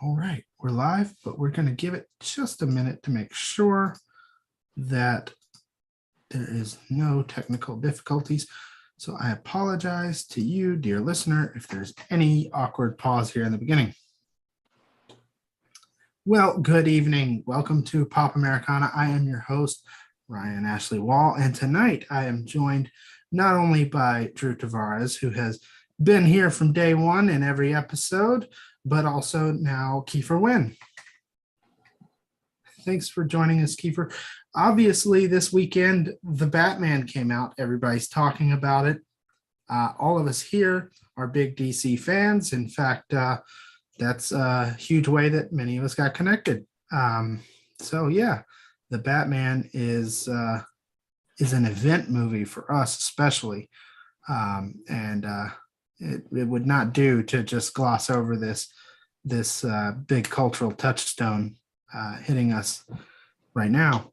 All right, we're live, but we're going to give it just a minute to make sure that there is no technical difficulties. So I apologize to you, dear listener, if there's any awkward pause here in the beginning. Well, good evening. Welcome to Pop Americana. I am your host, Ryan Ashley Wall, and tonight I am joined not only by Drew Tavares, who has been here from day one in every episode, but also now Kiefer Wynn. Thanks for joining us, Kiefer. Obviously, this weekend, The Batman came out. Everybody's talking about it. All of us here are big DC fans. In fact, that's a huge way that many of us got connected. So yeah, The Batman is an event movie for us, especially. It would not do to just gloss over this big cultural touchstone hitting us right now.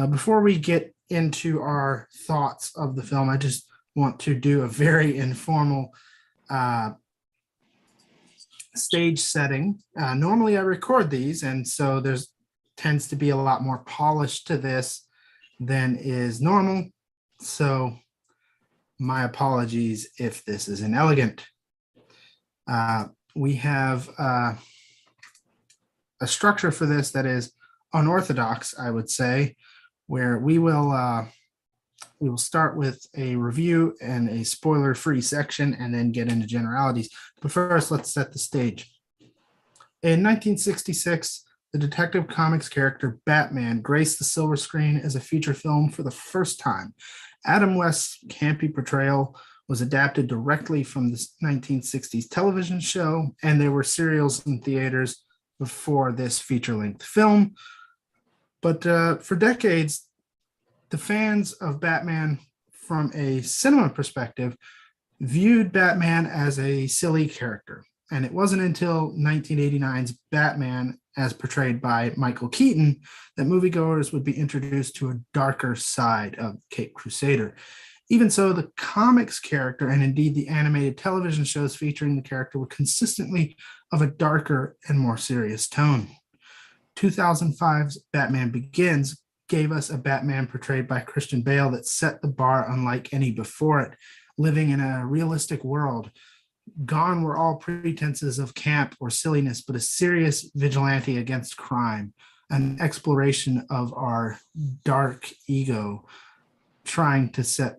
Before we get into our thoughts of the film, I just want to do a very informal stage setting. Normally I record these, and so there's tends to be a lot more polish to this than is normal. So my apologies if this is inelegant. We have a structure for this that is unorthodox, I would say, where we will start with a review and a spoiler-free section and then get into generalities. But first, let's set the stage. In 1966, the Detective Comics character Batman graced the silver screen as a feature film for the first time. Adam West's campy portrayal was adapted directly from the 1960s television show, and there were serials in theaters before this feature-length film. But for decades, the fans of Batman from a cinema perspective viewed Batman as a silly character. And it wasn't until 1989's Batman, as portrayed by Michael Keaton, that moviegoers would be introduced to a darker side of Caped Crusader. Even so, the comics character, and indeed the animated television shows featuring the character, were consistently of a darker and more serious tone. 2005's Batman Begins gave us a Batman portrayed by Christian Bale that set the bar unlike any before it, living in a realistic world. Gone were all pretenses of camp or silliness, but a serious vigilante against crime, an exploration of our dark ego, trying to set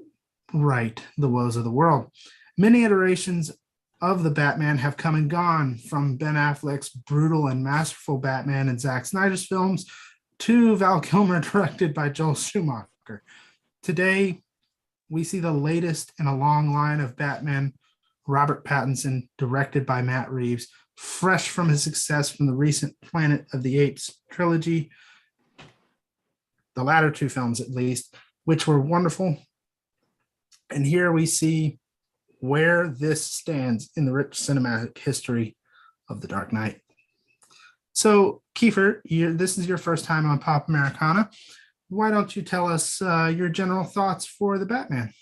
right the woes of the world. Many iterations of the Batman have come and gone, from Ben Affleck's brutal and masterful Batman in Zack Snyder's films to Val Kilmer directed by Joel Schumacher. Today, we see the latest in a long line of Batman, Robert Pattinson, directed by Matt Reeves, fresh from his success from the recent Planet of the Apes trilogy, the latter two films at least, which were wonderful. And here we see where this stands in the rich cinematic history of The Dark Knight. So, Kiefer, this is your first time on Pop Americana. Why don't you tell us your general thoughts for The Batman?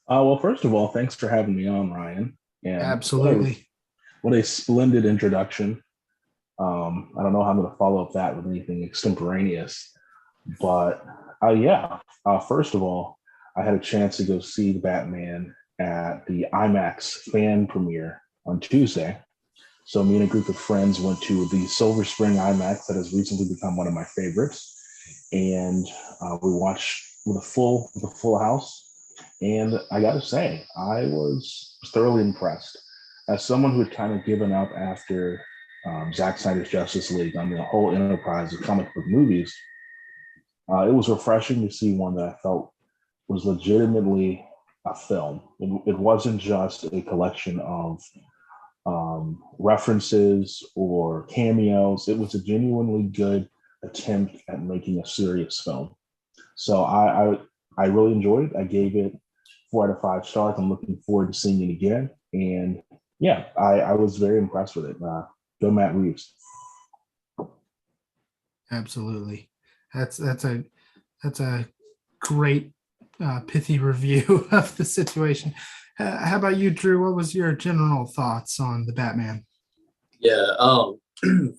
Well, first of all, thanks for having me on, Ryan. And absolutely. What a splendid introduction. I don't know how I'm going to follow up that with anything extemporaneous, but first of all, I had a chance to go see The Batman at the IMAX fan premiere on Tuesday. So me and a group of friends went to the Silver Spring IMAX that has recently become one of my favorites, and we watched with a full house. And I got to say, I was thoroughly impressed. As someone who had kind of given up after Zack Snyder's Justice League on the whole enterprise of comic book movies, it was refreshing to see one that I felt was legitimately a film. It wasn't just a collection of references or cameos. It was a genuinely good attempt at making a serious film. So I really enjoyed it. I gave it 4 out of 5 stars. I'm looking forward to seeing it again. And yeah, I was very impressed with it. Go Matt Reeves. Absolutely. That's a great pithy review of the situation. How about you, Drew? What was your general thoughts on The Batman? Yeah,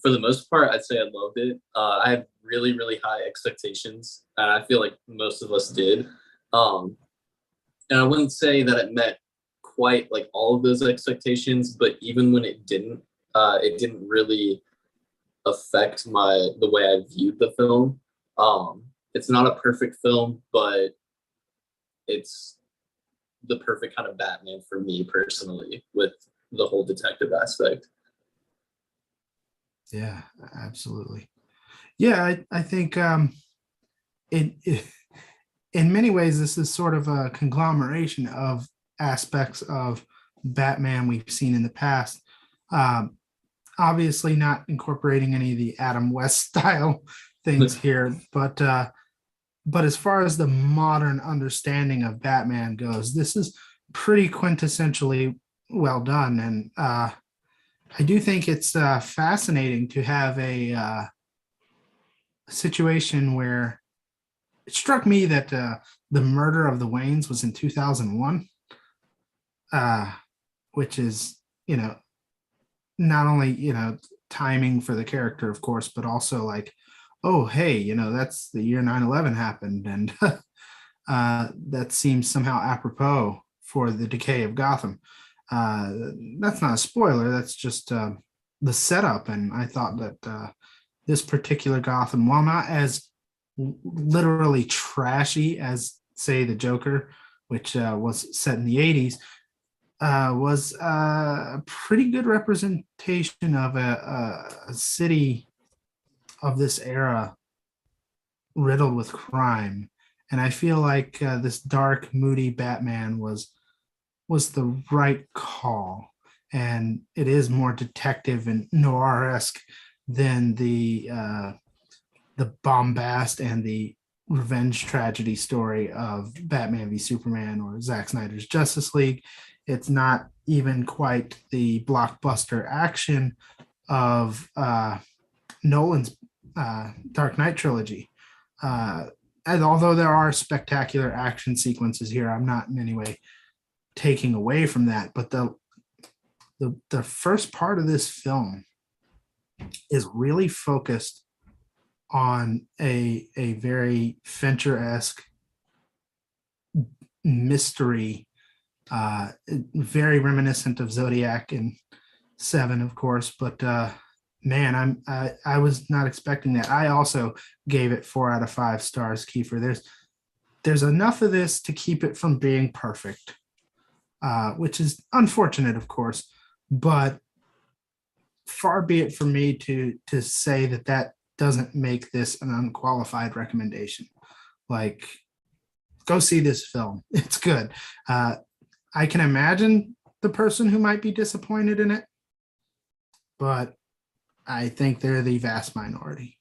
for the most part, I'd say I loved it. I had really, really high expectations, and I feel like most of us did. Um, and I wouldn't say that it met quite like all of those expectations, but even when it didn't really affect the way I viewed the film. It's not a perfect film, but it's the perfect kind of Batman for me personally, with the whole detective aspect. Yeah, absolutely. Yeah, I think it in many ways this is sort of a conglomeration of aspects of Batman we've seen in the past. Um, Obviously, not incorporating any of the Adam West style things here, but as far as the modern understanding of Batman goes, this is pretty quintessentially well done, and I do think it's fascinating to have a situation where it struck me that the murder of the Waynes was in 2001, uh, which is, you know, not only, timing for the character, of course, but also like, oh, hey, that's the year 9/11 happened. And that seems somehow apropos for the decay of Gotham. Uh, that's not a spoiler, that's just the setup. And I thought that this particular Gotham, while not as literally trashy as, say, the Joker, which was set in the 80s, was a pretty good representation of a city of this era riddled with crime. And I feel like this dark, moody Batman was the right call. And it is more detective and noir-esque than the bombast and the revenge tragedy story of Batman v Superman or Zack Snyder's Justice League. It's not even quite the blockbuster action of Nolan's Dark Knight trilogy. And although there are spectacular action sequences here, I'm not in any way taking away from that. But the first part of this film is really focused on a very Fincher-esque mystery, very reminiscent of Zodiac and Seven, of course. But man, I was not expecting that. I also gave it 4 out of 5 stars, Kiefer. There's enough of this to keep it from being perfect, which is unfortunate, of course. But far be it from me to say that doesn't make this an unqualified recommendation. Like, go see this film. It's good. I can imagine the person who might be disappointed in it, but I think they're the vast minority.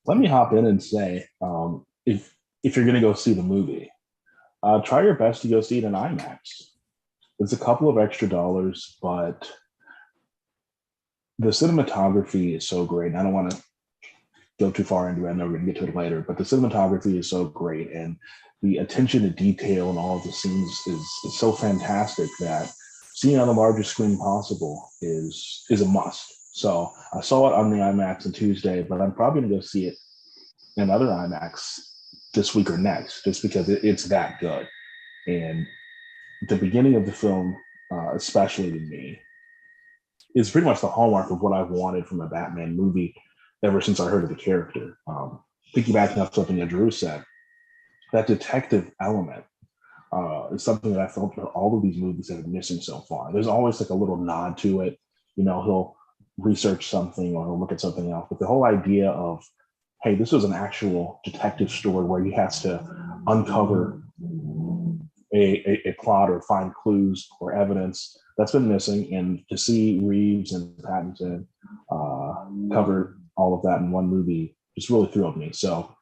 Let me hop in and say, if you're going to go see the movie, try your best to go see it in IMAX. It's a couple of extra dollars, but the cinematography is so great. I don't want to go too far into it. I know we're going to get to it later, but the cinematography is so great, and the attention to detail in all of the scenes is so fantastic that seeing on the largest screen possible is a must. So I saw it on the IMAX on Tuesday, but I'm probably going to go see it in other IMAX this week or next, just because it's that good. And the beginning of the film, especially to me, is pretty much the hallmark of what I've wanted from a Batman movie ever since I heard of the character. Piggybacking off something that Drew said, that detective element is something that I felt that all of these movies have been missing so far. There's always like a little nod to it. He'll research something or he'll look at something else. But the whole idea of, hey, this was an actual detective story where he has to uncover a plot or find clues or evidence that's been missing. And to see Reeves and Pattinson cover all of that in one movie just really thrilled me. So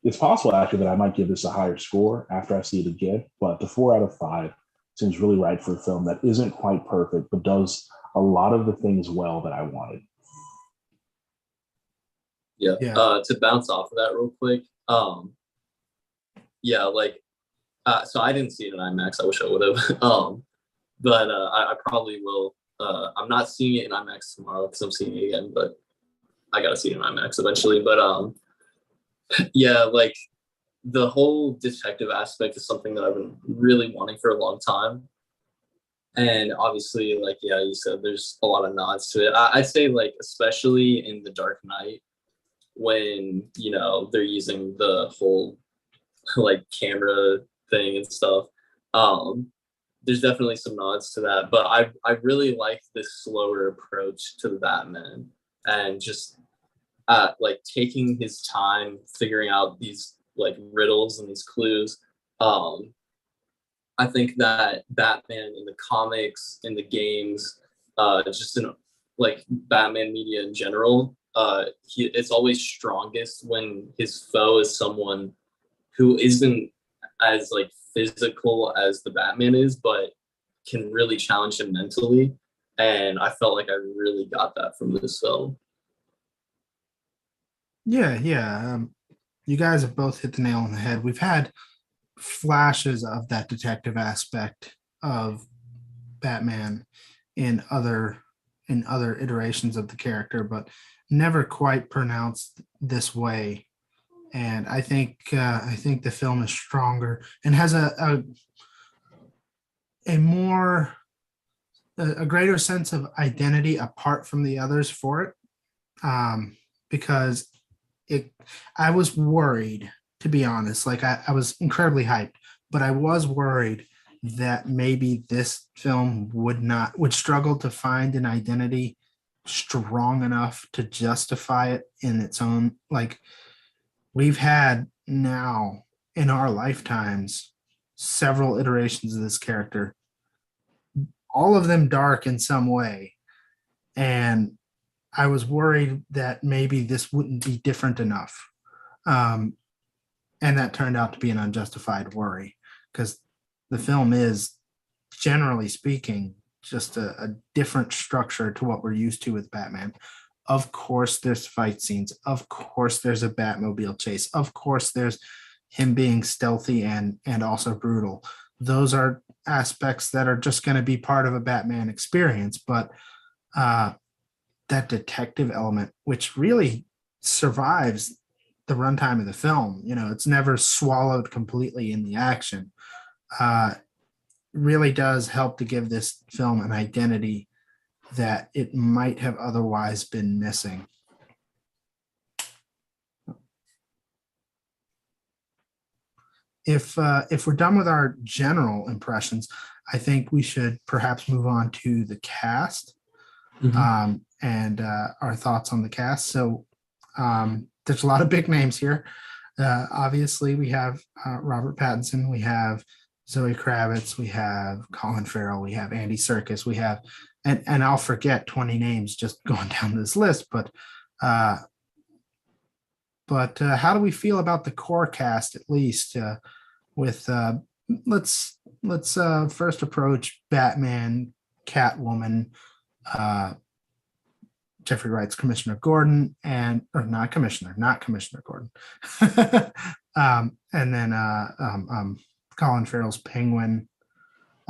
it's possible actually that I might give this a higher score after I see it again, but the 4 out of 5 seems really right for a film that isn't quite perfect, but does a lot of the things well that I wanted. Yeah. To bounce off of that real quick. Yeah, like, so I didn't see it in IMAX. I wish I would have. But I probably will I'm not seeing it in IMAX tomorrow because I'm seeing it again, but I gotta see it in IMAX eventually. But yeah, like the whole detective aspect is something that I've been really wanting for a long time. And obviously, like, yeah, you said there's a lot of nods to it. I'd say, like, especially in The Dark Knight, when, you know, they're using the whole, like, camera thing and stuff. Um, there's definitely some nods to that. But I really like this slower approach to the Batman and just, like, taking his time figuring out these, like, riddles and these clues. Um, I think that Batman in the comics, in the games, just in like Batman media in general, it's always strongest when his foe is someone who isn't as like physical as the Batman is, but can really challenge him mentally. And I felt like I really got that from this film. Yeah, yeah. You guys have both hit the nail on the head. We've had flashes of that detective aspect of Batman in other iterations of the character, but never quite pronounced this way. And I think the film is stronger and has a more a greater sense of identity apart from the others for it. Because it I was worried, to be honest. Like I was incredibly hyped, but I was worried that maybe this film would struggle to find an identity strong enough to justify it in its own. Like we've had now in our lifetimes several iterations of this character, all of them dark in some way. And I was worried that maybe this wouldn't be different enough. Um, and that turned out to be an unjustified worry because the film is, generally speaking, just a different structure to what we're used to with Batman. Of course, there's fight scenes. Of course, there's a Batmobile chase. Of course, there's him being stealthy and also brutal. Those are aspects that are just going to be part of a Batman experience. But uh, that detective element, which really survives the runtime of the film, you know, it's never swallowed completely in the action. Uh, really does help to give this film an identity that it might have otherwise been missing. If we're done with our general impressions, I think we should perhaps move on to the cast. And our thoughts on the cast. So there's a lot of big names here. Obviously, we have Robert Pattinson, we have Zoe Kravitz, we have Colin Farrell, we have Andy Serkis, we have, and I'll forget 20 names just going down this list, but how do we feel about the core cast, at least with let's first approach Batman, Catwoman, Jeffrey Wright's Commissioner Gordon, and or not Commissioner Gordon, and then Colin Farrell's Penguin.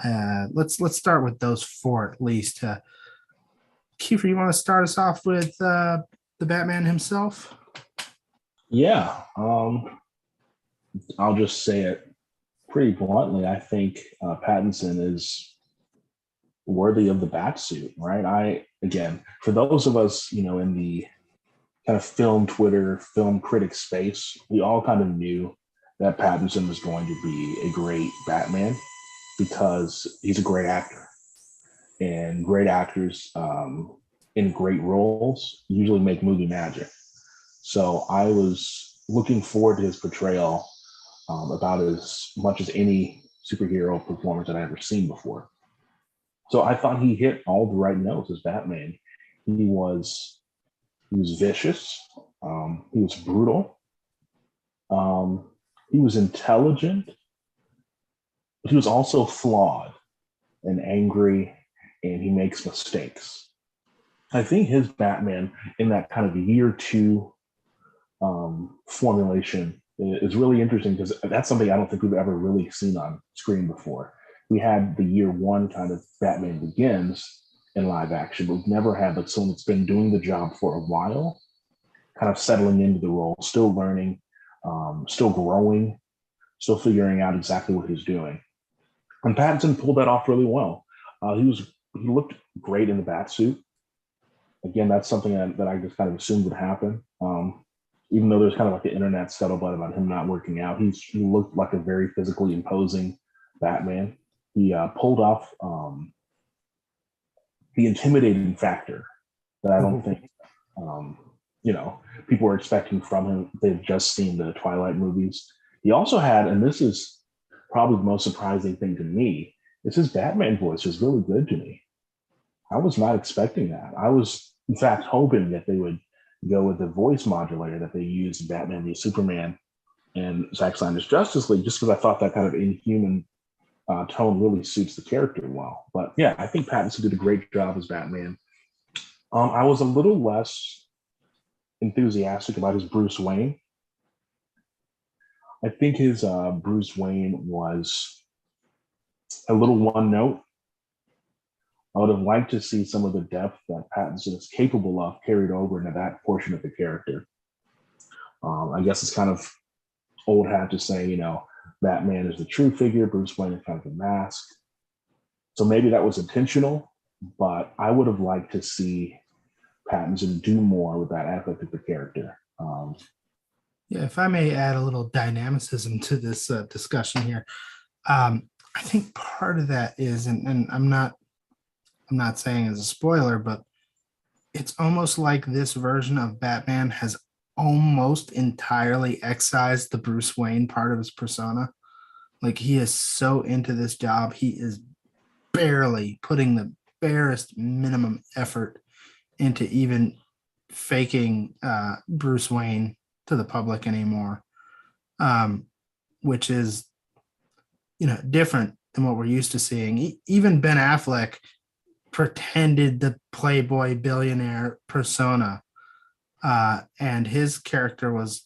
Let's start with those four at least. Kiefer, you want to start us off with the Batman himself? Yeah, I'll just say it pretty bluntly. I think Pattinson is worthy of the bat suit, right? Again, for those of us, you know, in the kind of film Twitter, film critic space, we all kind of knew that Pattinson was going to be a great Batman because he's a great actor, and great actors in great roles usually make movie magic. So I was looking forward to his portrayal about as much as any superhero performance that I've ever seen before. So I thought he hit all the right notes as Batman. He was vicious. He was brutal. He was intelligent. But he was also flawed and angry, and he makes mistakes. I think his Batman in that kind of year two formulation is really interesting because that's something I don't think we've ever really seen on screen before. We had the year one kind of Batman Begins, in live action, but we've never had like someone that's been doing the job for a while, kind of settling into the role, still learning, still growing, still figuring out exactly what he's doing. And Pattinson pulled that off really well. He looked great in the bat suit. Again, that's something that I just kind of assumed would happen. Even though there's kind of like the internet scuttlebutt about him not working out, he looked like a very physically imposing Batman. He pulled off the intimidating factor that I don't think people were expecting from him. They've just seen the Twilight movies. He also had, and this is probably the most surprising thing to me, is his Batman voice was really good to me. I was not expecting that. I was, in fact, hoping that they would go with the voice modulator that they used in Batman v Superman and Zack Snyder's Justice League, just because I thought that kind of inhuman tone really suits the character well. But yeah, I think Pattinson did a great job as Batman. I was a little less enthusiastic about his Bruce Wayne. I think his Bruce Wayne was a little one note. I would have liked to see some of the depth that Pattinson is capable of carried over into that portion of the character. I guess it's kind of old hat to say, Batman is the true figure, Bruce Wayne is kind of a mask. So maybe that was intentional, but I would have liked to see Pattinson do more with that aspect of the character. Yeah, if I may add a little dynamicism to this discussion here, I think part of that is, and I'm not saying as a spoiler, but it's almost like this version of Batman has almost entirely excised the Bruce Wayne part of his persona. Like, he is so into this job, he is barely putting the barest minimum effort into even faking Bruce Wayne to the public anymore, which is, different than what we're used to seeing. Even Ben Affleck pretended the playboy billionaire persona, and his character was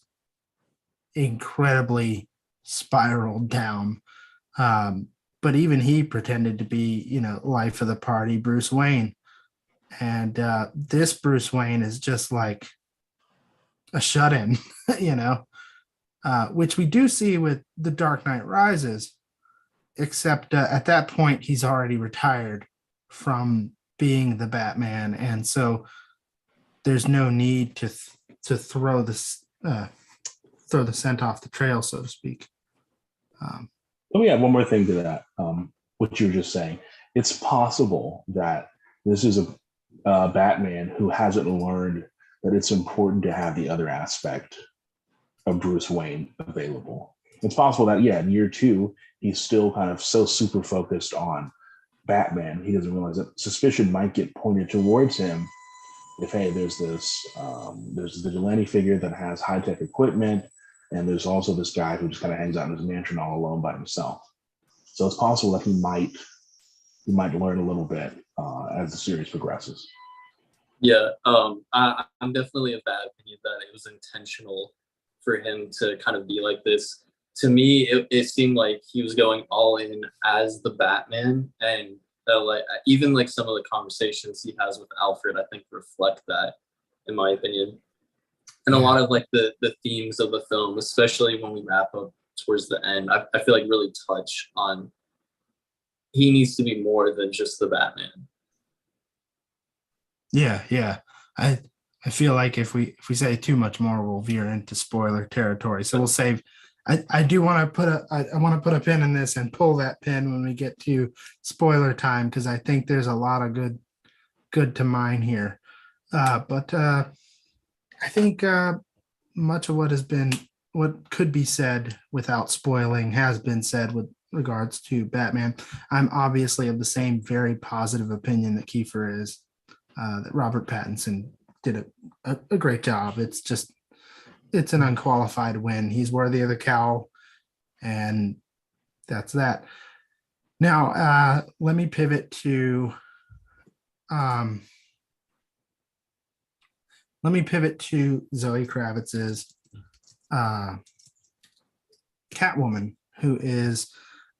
incredibly spiraled down. But even he pretended to be, life of the party Bruce Wayne. And this Bruce Wayne is just like a shut-in, which we do see with The Dark Knight Rises, except at that point, he's already retired from being the Batman. And so there's no need to throw the scent off the trail, so to speak. Let me add one more thing to that, what you were just saying. It's possible that this is a Batman who hasn't learned that it's important to have the other aspect of Bruce Wayne available. It's possible that, in year 2, he's still kind of so super focused on Batman, he doesn't realize that suspicion might get pointed towards him if, hey, there's this vigilante figure that has high-tech equipment, and there's also this guy who just kind of hangs out in his mansion all alone by himself. So it's possible that he might learn a little bit as the series progresses. Yeah, I'm definitely of that opinion that it was intentional for him to kind of be like this. To me, it seemed like he was going all in as the Batman, and even like some of the conversations he has with Alfred, I think reflect that, in my opinion. And a lot of like the themes of the film, especially when we wrap up towards the end, I feel like really touch on he needs to be more than just the Batman. Yeah. I feel like if we say too much more, we'll veer into spoiler territory. So we'll save. I do want to put a pin in this and pull that pin when we get to spoiler time, because I think there's a lot of good to mine here. But I think much of what could be said without spoiling has been said with regards to Batman. I'm obviously of the same very positive opinion that Kiefer is, that Robert Pattinson did a great job. It's an unqualified win. He's worthy of the cowl, and that's that. Now, let me pivot to Zoe Kravitz's Catwoman, who is,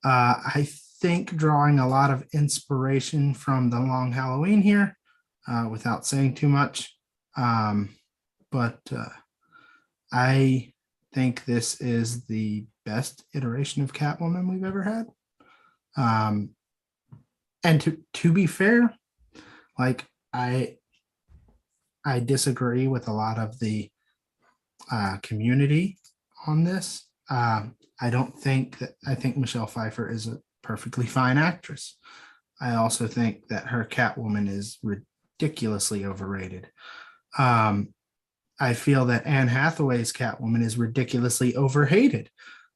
I think drawing a lot of inspiration from The Long Halloween here, without saying too much. But I think this is the best iteration of Catwoman we've ever had. And to be fair, like I disagree with a lot of the community on this. I don't think that I think Michelle Pfeiffer is a perfectly fine actress. I also think that her Catwoman is ridiculously overrated. I feel that Anne Hathaway's Catwoman is ridiculously overhated.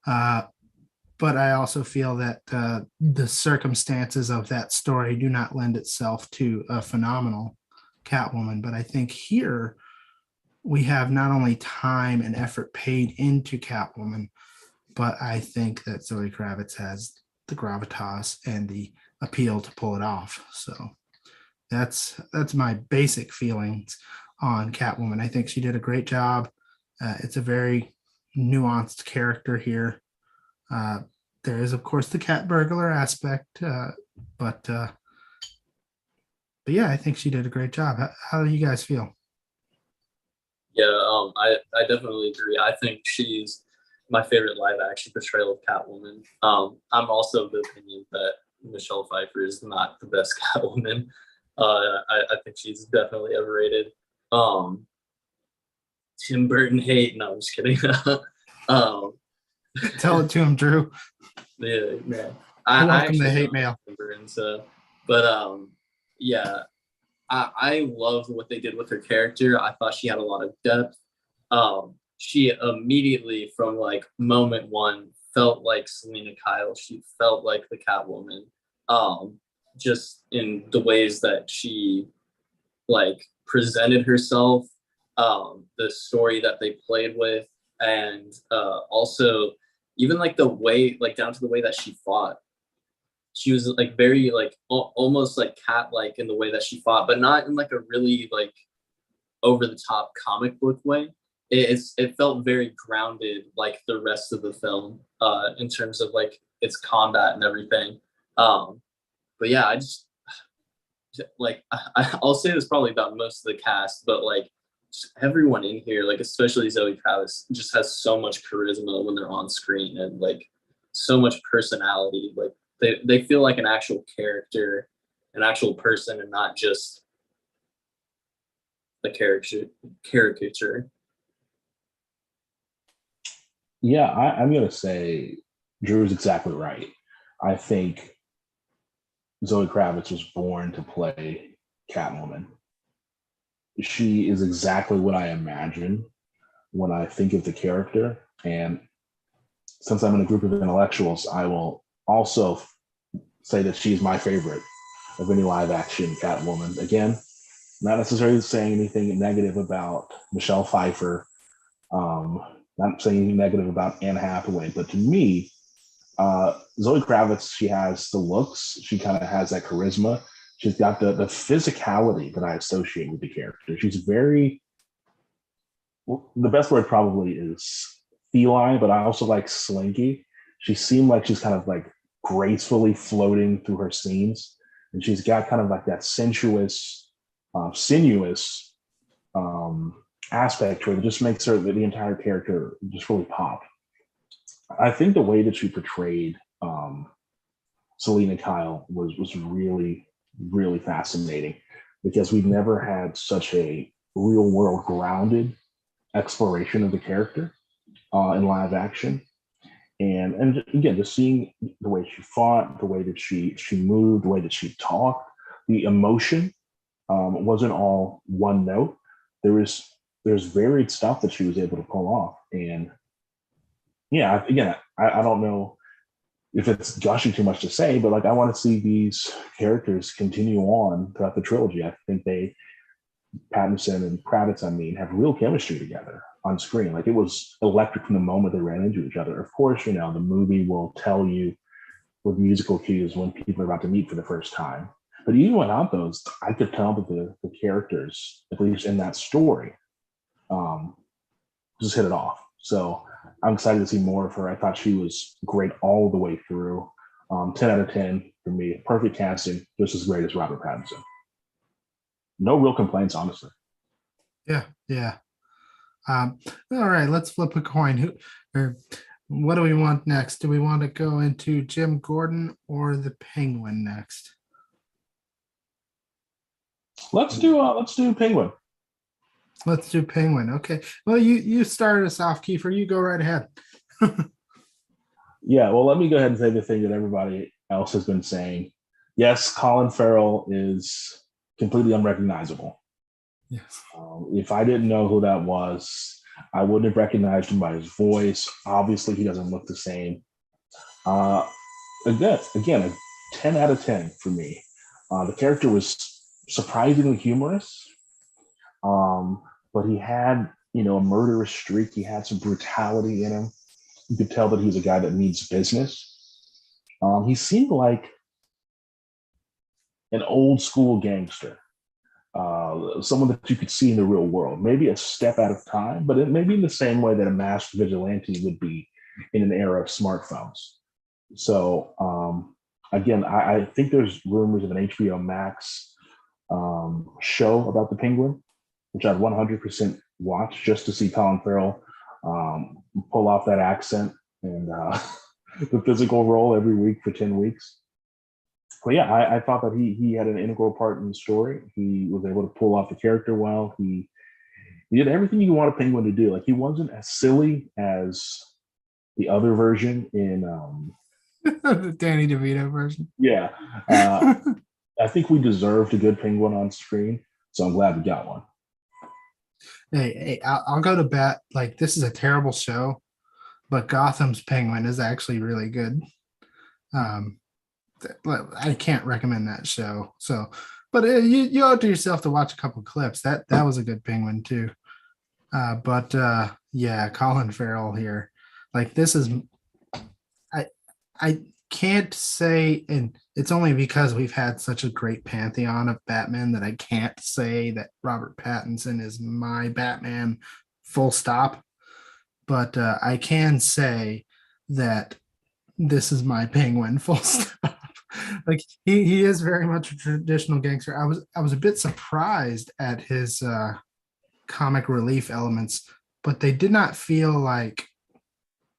But I also feel that the circumstances of that story do not lend itself to a phenomenal Catwoman. But I think here we have not only time and effort paid into Catwoman, but I think that Zoe Kravitz has the gravitas and the appeal to pull it off. So that's my basic feelings on Catwoman. I think she did a great job. It's a very nuanced character here. There is, of course, the cat burglar aspect, but yeah, I think she did a great job. How do you guys feel? Yeah, I definitely agree. I think she's my favorite live action portrayal of Catwoman. I'm also of the opinion that Michelle Pfeiffer is not the best Catwoman. I think she's definitely overrated. Tim Burton hate. No, I'm just kidding. Tell it to him, Drew. Yeah. I welcome actually the hate don't mail. like Tim Burton, so, but yeah, I loved what they did with her character. I thought she had a lot of depth. She immediately, from like moment one, felt like Selena Kyle. She felt like the Catwoman. Just in the ways that she like presented herself, the story that they played with, and also even like the way, like down to the way that she fought. She was like very like almost like cat like in the way that she fought, but not in like a really like over the top comic book way. It felt very grounded like the rest of the film, in terms of like its combat and everything. But yeah, I just like I'll say this probably about most of the cast, but like just everyone in here, like especially Zoe Kravitz, just has so much charisma when they're on screen, and like so much personality. Like they feel like an actual character, an actual person, and not just a caricature. Yeah, I'm going to say Drew is exactly right. I think Zoe Kravitz was born to play Catwoman. She is exactly what I imagine when I think of the character. And since I'm in a group of intellectuals, I will also say that she's my favorite of any live action Catwoman. Again, not necessarily saying anything negative about Michelle Pfeiffer, not saying anything negative about Anne Hathaway, but to me, Zoe Kravitz, she has the looks, she kind of has that charisma. She's got the physicality that I associate with the character. She's very, well, the best word probably is feline, but I also like slinky. She seemed like she's kind of like gracefully floating through her scenes. And she's got kind of like that sensuous, sinuous aspect to her that just makes her, the entire character just really pop. I think the way that she portrayed Selena Kyle was really, really fascinating, because we've never had such a real world grounded exploration of the character in live action. And again, just seeing the way she fought, the way that she moved, the way that she talked, the emotion wasn't all one note. There's varied stuff that she was able to pull off. And yeah, again, I don't know if it's gushing too much to say, but like I want to see these characters continue on throughout the trilogy. I think Pattinson and Kravitz, I mean, have real chemistry together on screen. Like it was electric from the moment they ran into each other. Of course, the movie will tell you with musical cues when people are about to meet for the first time. But even without those, I could tell that the characters, at least in that story, just hit it off. So I'm excited to see more of her. I thought she was great all the way through. 10 out of 10 for me. Perfect casting, just as great as Robert Pattinson. No real complaints, honestly. Yeah, yeah. All right, let's flip a coin. Who or what do we want next? Do we want to go into Jim Gordon or the Penguin next? Let's do Penguin. Let's do Penguin. Okay. Well, you started us off, Kiefer. You go right ahead. Yeah, well, let me go ahead and say the thing that everybody else has been saying. Yes, Colin Farrell is completely unrecognizable. Yes. If I didn't know who that was, I wouldn't have recognized him by his voice. Obviously, he doesn't look the same. Uh, again, a 10 out of 10 for me. The character was surprisingly humorous, but he had, a murderous streak. He had some brutality in him. You could tell that he's a guy that means business. He seemed like an old school gangster, someone that you could see in the real world, maybe a step out of time, but it may be in the same way that a masked vigilante would be in an era of smartphones. So, again, I think there's rumors of an HBO Max show about the Penguin, which I'd 100% watch just to see Colin Farrell pull off that accent and the physical role every week for 10 weeks. But yeah, I thought that he had an integral part in the story. He was able to pull off the character well. He did everything you want a penguin to do. Like, he wasn't as silly as the other version in The Danny DeVito version. yeah. I think we deserved a good penguin on screen, so I'm glad we got one. Hey, I'll go to bat. Like, this is a terrible show, but Gotham's Penguin is actually really good. I can't recommend that show. So, but you owe it to yourself to watch a couple clips. That was a good Penguin too. But yeah, Colin Farrell here. Like, this is, I can't say, and it's only because we've had such a great pantheon of Batman that I can't say that Robert Pattinson is my Batman, full stop. But I can say that this is my Penguin, full stop. Like, he is very much a traditional gangster. I was a bit surprised at his comic relief elements, but they did not feel like,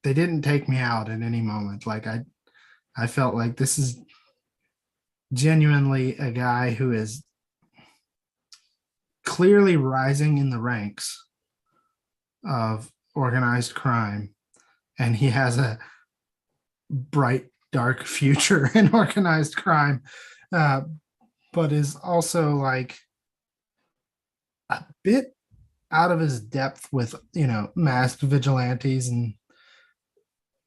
they didn't take me out at any moment. Like, I felt like this is genuinely a guy who is clearly rising in the ranks of organized crime, and he has a bright, dark future in organized crime, but is also like a bit out of his depth with, masked vigilantes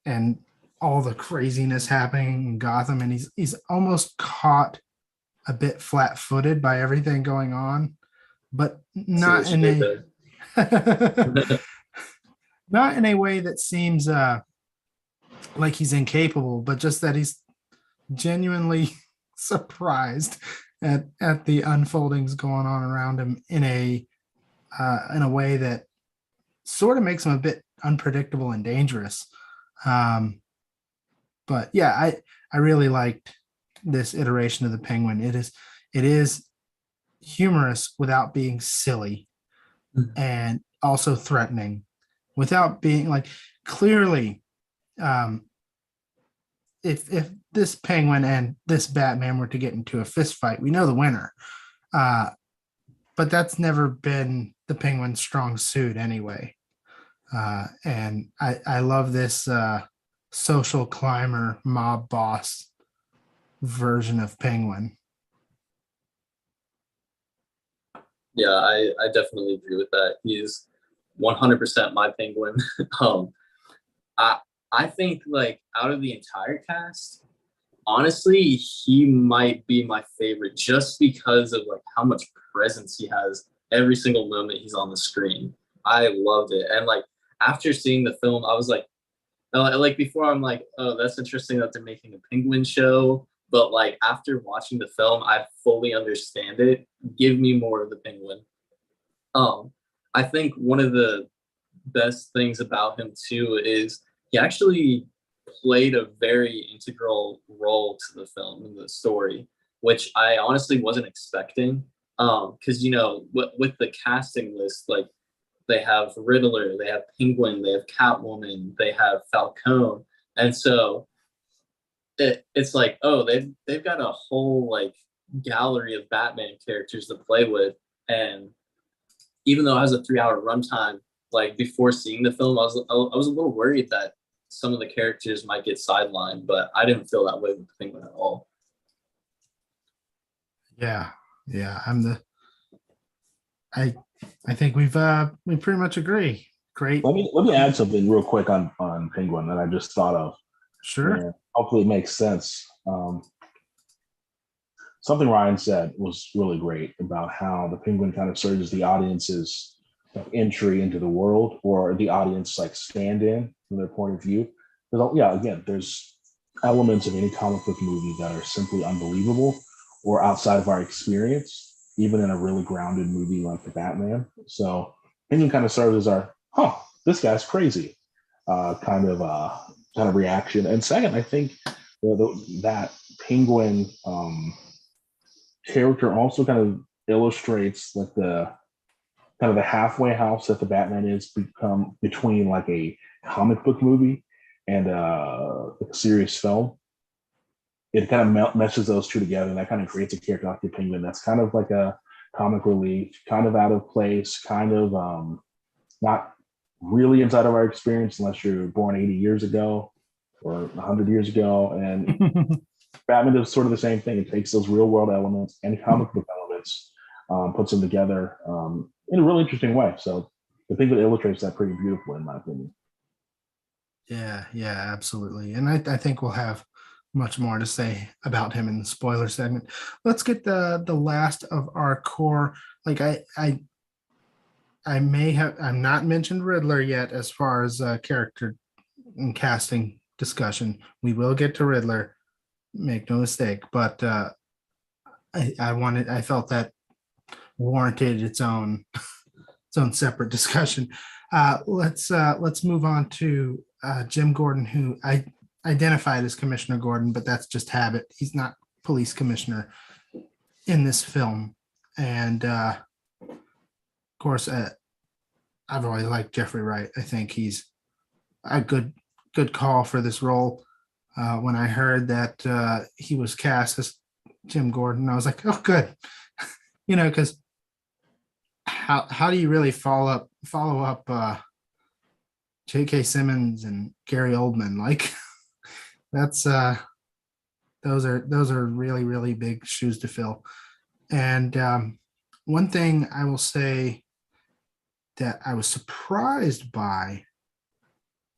and all the craziness happening in Gotham, and he's almost caught a bit flat-footed by everything going on, but not in a not in a way that seems like he's incapable, but just that he's genuinely surprised at the unfoldings going on around him in a way that sort of makes him a bit unpredictable and dangerous. But yeah, I really liked this iteration of the Penguin. It is humorous without being silly, and also threatening without being like, clearly, if this Penguin and this Batman were to get into a fist fight, we know the winner. But that's never been the Penguin's strong suit anyway. And I love this social climber, mob boss version of Penguin. Yeah, I definitely agree with that. He's 100% my Penguin. I think, like, out of the entire cast, honestly, he might be my favorite just because of like how much presence he has every single moment he's on the screen. I loved it. And like, after seeing the film, I was like before, I'm like, oh, that's interesting that they're making a Penguin show. But like, after watching the film, I fully understand it. Give me more of the Penguin. I think one of the best things about him too is he actually played a very integral role to the film and the story, which I honestly wasn't expecting. Because with the casting list, like they have Riddler, they have Penguin, they have Catwoman, they have Falcone, and so it's like, oh, they've got a whole like gallery of Batman characters to play with, and even though it has a 3 hour runtime, like before seeing the film, I was a little worried that some of the characters might get sidelined, but I didn't feel that way with the Penguin at all. Yeah, yeah. I think we pretty much agree. Great. Let me add something real quick on Penguin that I just thought of. Sure. And hopefully it makes sense. Something Ryan said was really great about how the Penguin kind of serves as the audience's entry into the world, or the audience like stand in from their point of view. Yeah, again, there's elements of any comic book movie that are simply unbelievable or outside of our experience, even in a really grounded movie like the Batman. So Penguin kind of serves as our, this guy's crazy kind of reaction. And second, I think that Penguin character also kind of illustrates like the kind of the halfway house that the Batman is become between like a comic book movie and a serious film. It kind of meshes those two together, and that kind of creates a character like the Penguin that's kind of like a comic relief, kind of out of place, kind of not really inside of our experience unless you're born 80 years ago or 100 years ago. And Batman does sort of the same thing. It takes those real world elements and comic book elements, puts them together in a really interesting way. So I think it illustrates that pretty beautifully, in my opinion. Yeah, absolutely. And I think we'll have much more to say about him in the spoiler segment. Let's get the last of our core. Like I'm not mentioned Riddler yet as far as character and casting discussion. We will get to Riddler, make no mistake, but I felt that warranted its own separate discussion. Let's move on to Jim Gordon, who I identified as Commissioner Gordon, but that's just habit. He's not police commissioner in this film. And of course, I've always liked Jeffrey Wright. I think he's a good call for this role. When I heard that he was cast as Jim Gordon, I was like, oh, good. Because how do you really follow up J.K. Simmons and Gary Oldman? Like that's those are really, really big shoes to fill. And one thing I will say that I was surprised by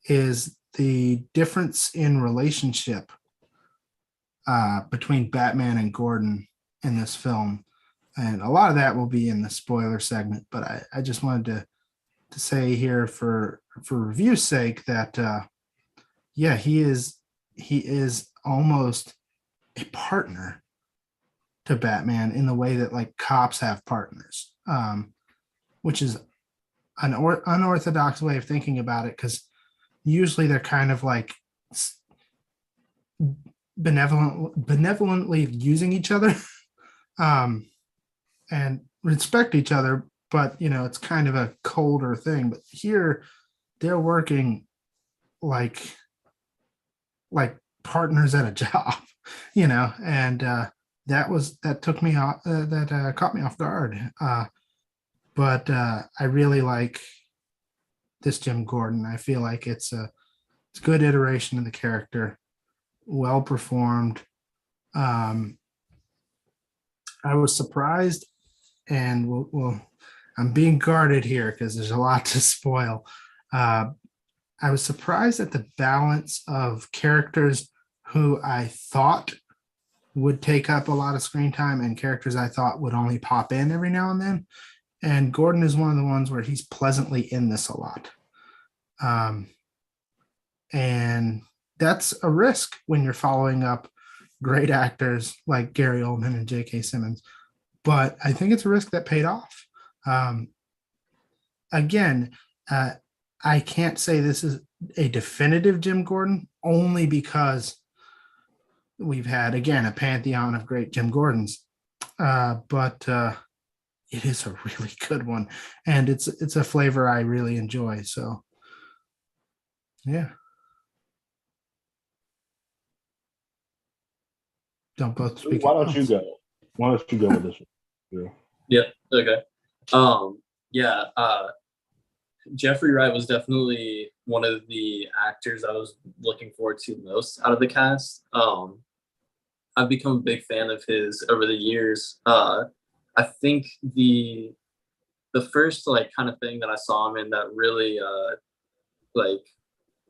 is the difference in relationship between Batman and Gordon in this film. And a lot of that will be in the spoiler segment, but I just wanted to say here for review's sake that he is almost a partner to Batman in the way that like cops have partners, which is an unorthodox way of thinking about it, because usually they're kind of like benevolently using each other and respect each other, but it's kind of a colder thing. But here they're working like partners at a job, and that took me off, that caught me off guard. But I really like this Jim Gordon. I feel like it's a good iteration of the character, well performed. I was surprised, and I'm being guarded here because there's a lot to spoil. I was surprised at the balance of characters who I thought would take up a lot of screen time and characters I thought would only pop in every now and then. And Gordon is one of the ones where he's pleasantly in this a lot. And that's a risk when you're following up great actors like Gary Oldman and J.K. Simmons. But I think it's a risk that paid off. Again, I can't say this is a definitive Jim Gordon. only because we've had, again, a pantheon of great Jim Gordons. But it is a really good one, and it's a flavor I really enjoy. So yeah, don't both speak Why at don't you once. go? Why don't you go with this one? Yeah. Okay. Yeah. Jeffrey Wright was definitely one of the actors I was looking forward to most out of the cast. I've become a big fan of his over the years. I think the first like kind of thing that I saw him in that really like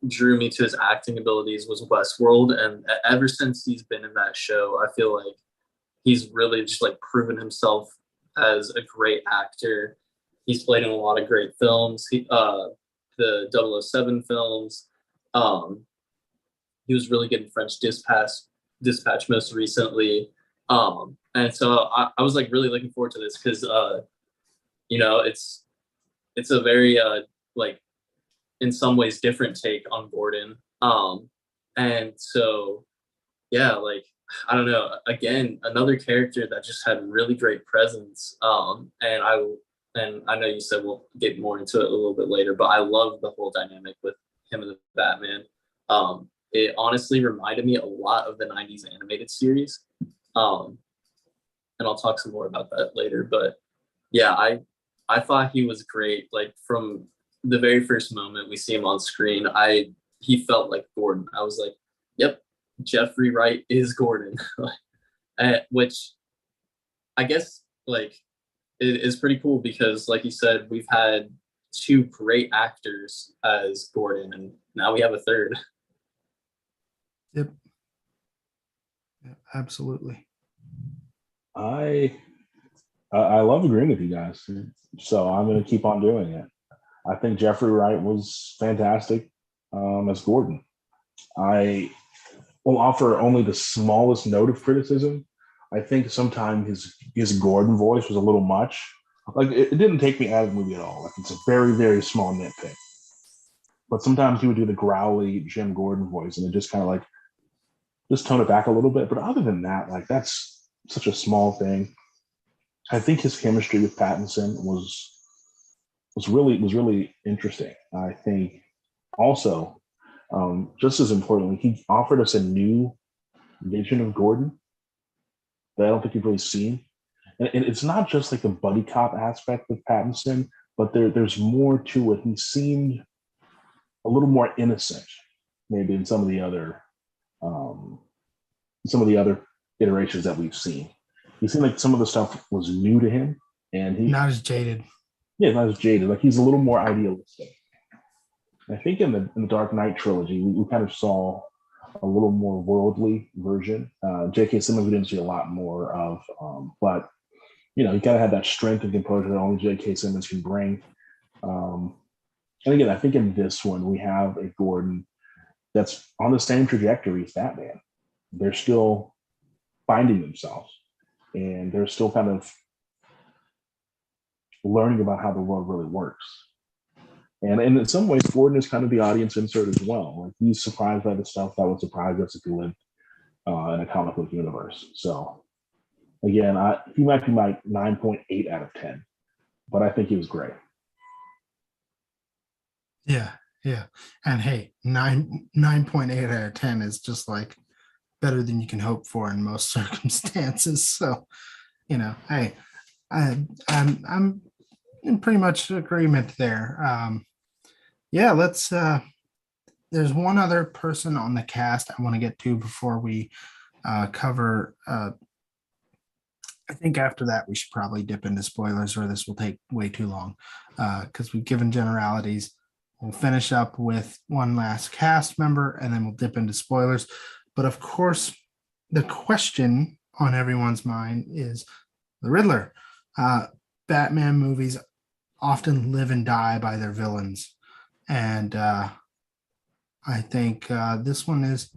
drew me to his acting abilities was Westworld, and ever since he's been in that show, I feel like he's really just like proven himself as a great actor. He's played in a lot of great films. The 007 films. Um, he was really good in French Dispatch most recently. And so I was like really looking forward to this because it's a very like in some ways different take on Gordon. And so yeah, like I don't know, again, another character that just had really great presence. And I know you said we'll get more into it a little bit later, but I love the whole dynamic with him and the Batman. It honestly reminded me a lot of the 90s animated series. Um, and I'll talk some more about that later. But yeah, I thought he was great. Like from the very first moment we see him on screen, he felt like Gordon. I was like, yep, Jeffrey Wright is Gordon, which I guess like it is pretty cool because, like you said, we've had two great actors as Gordon, and now we have a third. Yep. Yeah, absolutely. I love agreeing with you guys, so I'm going to keep on doing it. I think Jeffrey Wright was fantastic as Gordon. I will offer only the smallest note of criticism. I think sometimes his Gordon voice was a little much. Like it didn't take me out of the movie at all. Like it's a very very small nitpick. But sometimes he would do the growly Jim Gordon voice, and it just kind of like just tone it back a little bit. But other than that, like that's such a small thing. I think his chemistry with Pattinson was really interesting. I think also, just as importantly, he offered us a new vision of Gordon that I don't think you've really seen. And it's not just like the buddy cop aspect with Pattinson, but there's more to it. He seemed a little more innocent, maybe in um, some of the other iterations that we've seen. He seemed like some of the stuff was new to him, and Not as jaded. not as jaded. Like he's a little more idealistic. I think in the Dark Knight trilogy, we kind of saw a little more worldly version. J.K. Simmons we didn't see a lot more of, but you know, he kind of had that strength and composure that only J.K. Simmons can bring. Um, and again, I think in this one we have a Gordon that's on the same trajectory as Batman. They're still finding themselves, and they're still kind of learning about how the world really works. And in some ways, Gordon is kind of the audience insert as well. Like he's surprised by the stuff that would surprise us if he lived in a comic book universe. So again, he might be my 9.8 out of 10, but I think he was great. Yeah, yeah. And hey, 9.8 out of 10 is just like better than you can hope for in most circumstances. So, you know, hey, I'm in pretty much agreement there. Yeah, let's there's one other person on the cast I want to get to before we cover I think after that we should probably dip into spoilers or this will take way too long because we've given generalities. We'll finish up with one last cast member and then we'll dip into spoilers. But of course, the question on everyone's mind is the Riddler. Batman movies often live and die by their villains. And I think this one is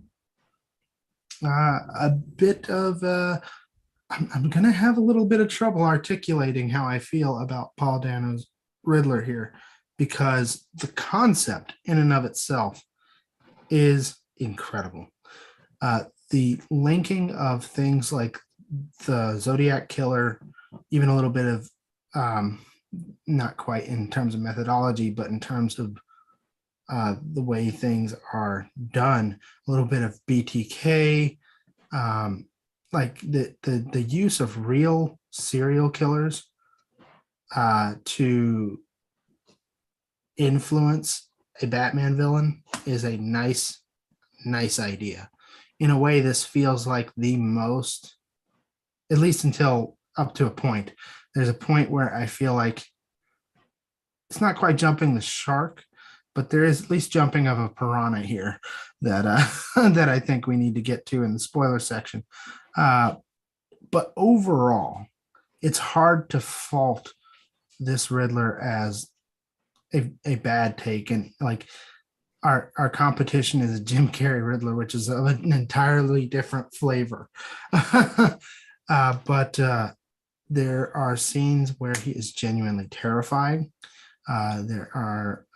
a bit of I'm going to have a little bit of trouble articulating how I feel about Paul Dano's Riddler here because the concept in and of itself is incredible. The linking of things like the Zodiac Killer, even a little bit of not quite in terms of methodology, but in terms of the way things are done, a little bit of BTK, like the use of real serial killers to influence a Batman villain is a nice idea. In a way, this feels like the most, at least until up to a point. There's a point where I feel like it's not quite jumping the shark, but there is at least jumping of a piranha here that that I think we need to get to in the spoiler section. But overall, it's hard to fault this Riddler as a bad take, and like our competition is a Jim Carrey Riddler, which is an entirely different flavor. But there are scenes where he is genuinely terrifying. There are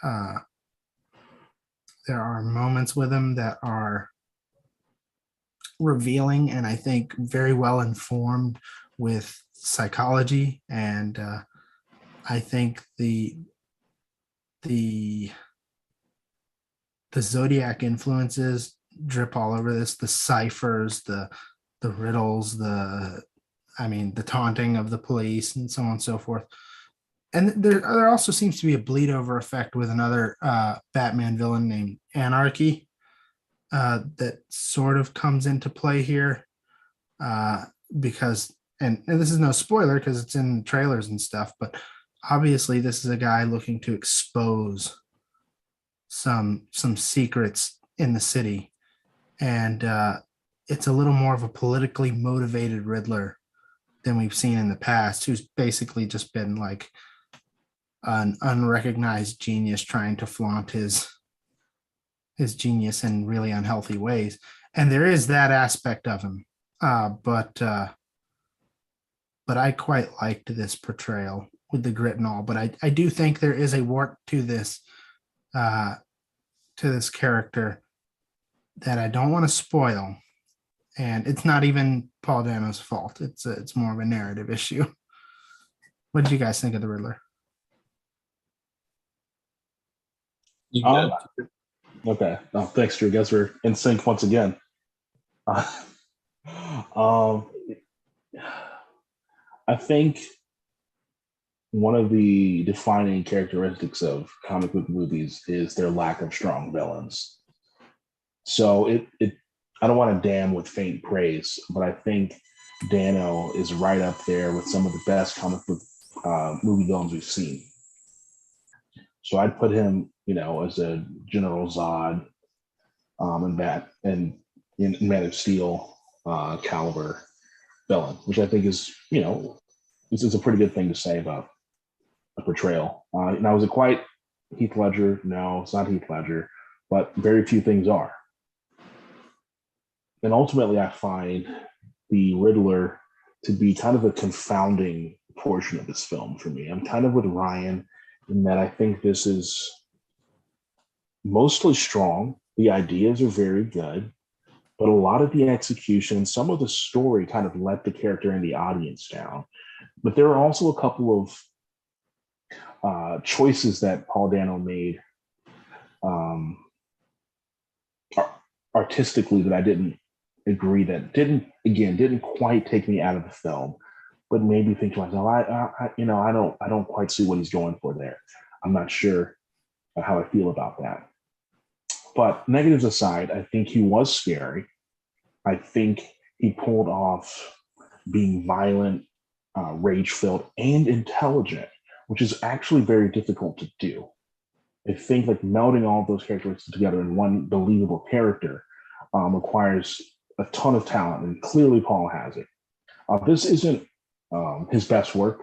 moments with him that are revealing, and I think very well informed with psychology. And I think the Zodiac influences drip all over this. The ciphers, the riddles, the taunting of the police, and so on and so forth. And there also seems to be a bleed over effect with another Batman villain named Anarchy that sort of comes into play here because, and this is no spoiler because it's in trailers and stuff, but obviously this is a guy looking to expose some secrets in the city, and it's a little more of a politically motivated Riddler than we've seen in the past, who's basically just been like an unrecognized genius trying to flaunt his genius in really unhealthy ways. And there is that aspect of him, but I quite liked this portrayal with the grit and all. But I do think there is a warp to this character that I don't want to spoil, and it's not even Paul Dano's fault. It's more of a narrative issue. What did you guys think of the Riddler? You good? Okay. Oh, thanks, Drew. Guess we're in sync once again. I think one of the defining characteristics of comic book movies is their lack of strong villains. So I don't want to damn with faint praise, but I think Dano is right up there with some of the best comic book movie villains we've seen. So I'd put him, as a General Zod and in Man of Steel caliber villain, which I think is, this is a pretty good thing to say about a portrayal. Now, is it quite Heath Ledger? No, it's not Heath Ledger, but very few things are. And ultimately, I find the Riddler to be kind of a confounding portion of this film for me. I'm kind of with Ryan in that I think this is mostly strong. The ideas are very good, but a lot of the execution and some of the story kind of let the character and the audience down. But there are also a couple of choices that Paul Dano made artistically that I didn't agree, that didn't quite take me out of the film, but made me think to myself, I don't quite see what he's going for there. I'm not sure how I feel about that. But negatives aside, I think he was scary. I think he pulled off being violent, rage-filled, and intelligent, which is actually very difficult to do. I think like melding all of those characteristics together in one believable character requires a ton of talent, and clearly Paul has it. This isn't his best work.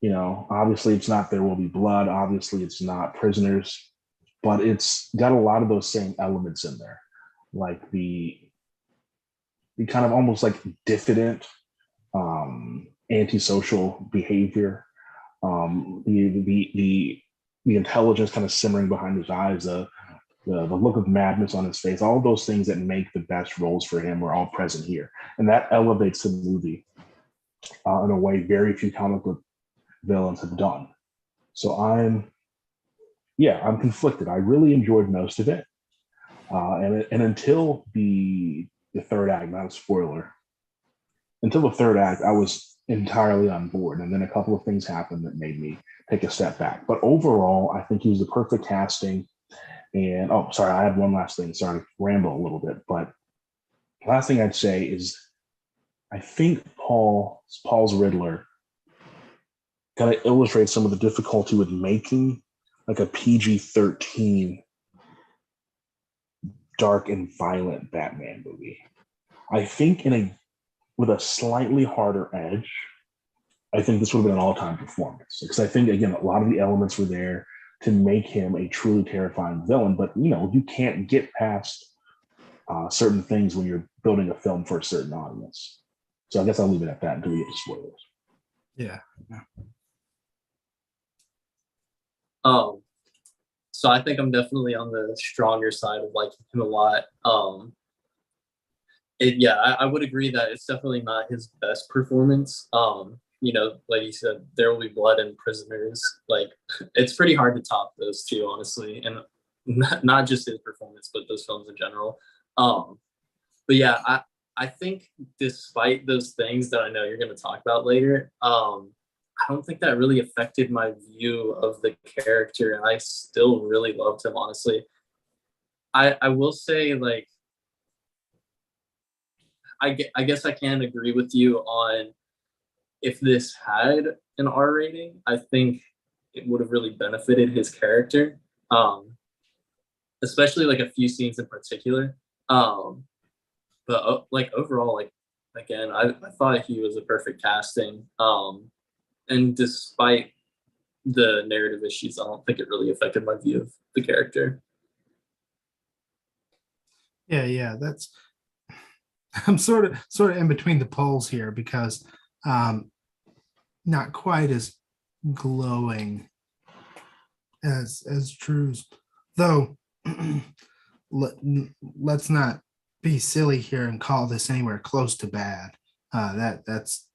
Obviously it's not There Will Be Blood. Obviously it's not Prisoners, but it's got a lot of those same elements in there, like the kind of almost like diffident, antisocial behavior, the intelligence kind of simmering behind his eyes, the look of madness on his face, all of those things that make the best roles for him are all present here. And that elevates the movie in a way very few comic book villains have done. So I'm conflicted. I really enjoyed most of it. And until the third act, not a spoiler, until the third act, I was entirely on board. And then a couple of things happened that made me take a step back. But overall, I think he was the perfect casting. And oh, sorry, I had one last thing. Sorry to ramble a little bit, but last thing I'd say is I think Paul's Riddler kind of illustrates some of the difficulty with making like a PG-13 dark and violent Batman movie. I think with a slightly harder edge, I think this would have been an all-time performance. Because I think, again, a lot of the elements were there to make him a truly terrifying villain. But, you can't get past certain things when you're building a film for a certain audience. So I guess I'll leave it at that until we get to spoilers. Yeah. So I think I'm definitely on the stronger side of liking him a lot. I would agree that it's definitely not his best performance. Like you said, There Will Be Blood and Prisoners. Like, it's pretty hard to top those two, honestly, and not just his performance, but those films in general. But yeah, I think despite those things that I know you're going to talk about later, I don't think that really affected my view of the character, and I still really loved him, honestly. I will say, like, I guess I can agree with you on if this had an R rating, I think it would have really benefited his character, especially like a few scenes in particular. But like overall, like again, I thought he was a perfect casting. And despite the narrative issues, I don't think it really affected my view of the character. Yeah. I'm sort of in between the poles here because not quite as glowing as Drew's, though. Let's not be silly here and call this anywhere close to bad. That's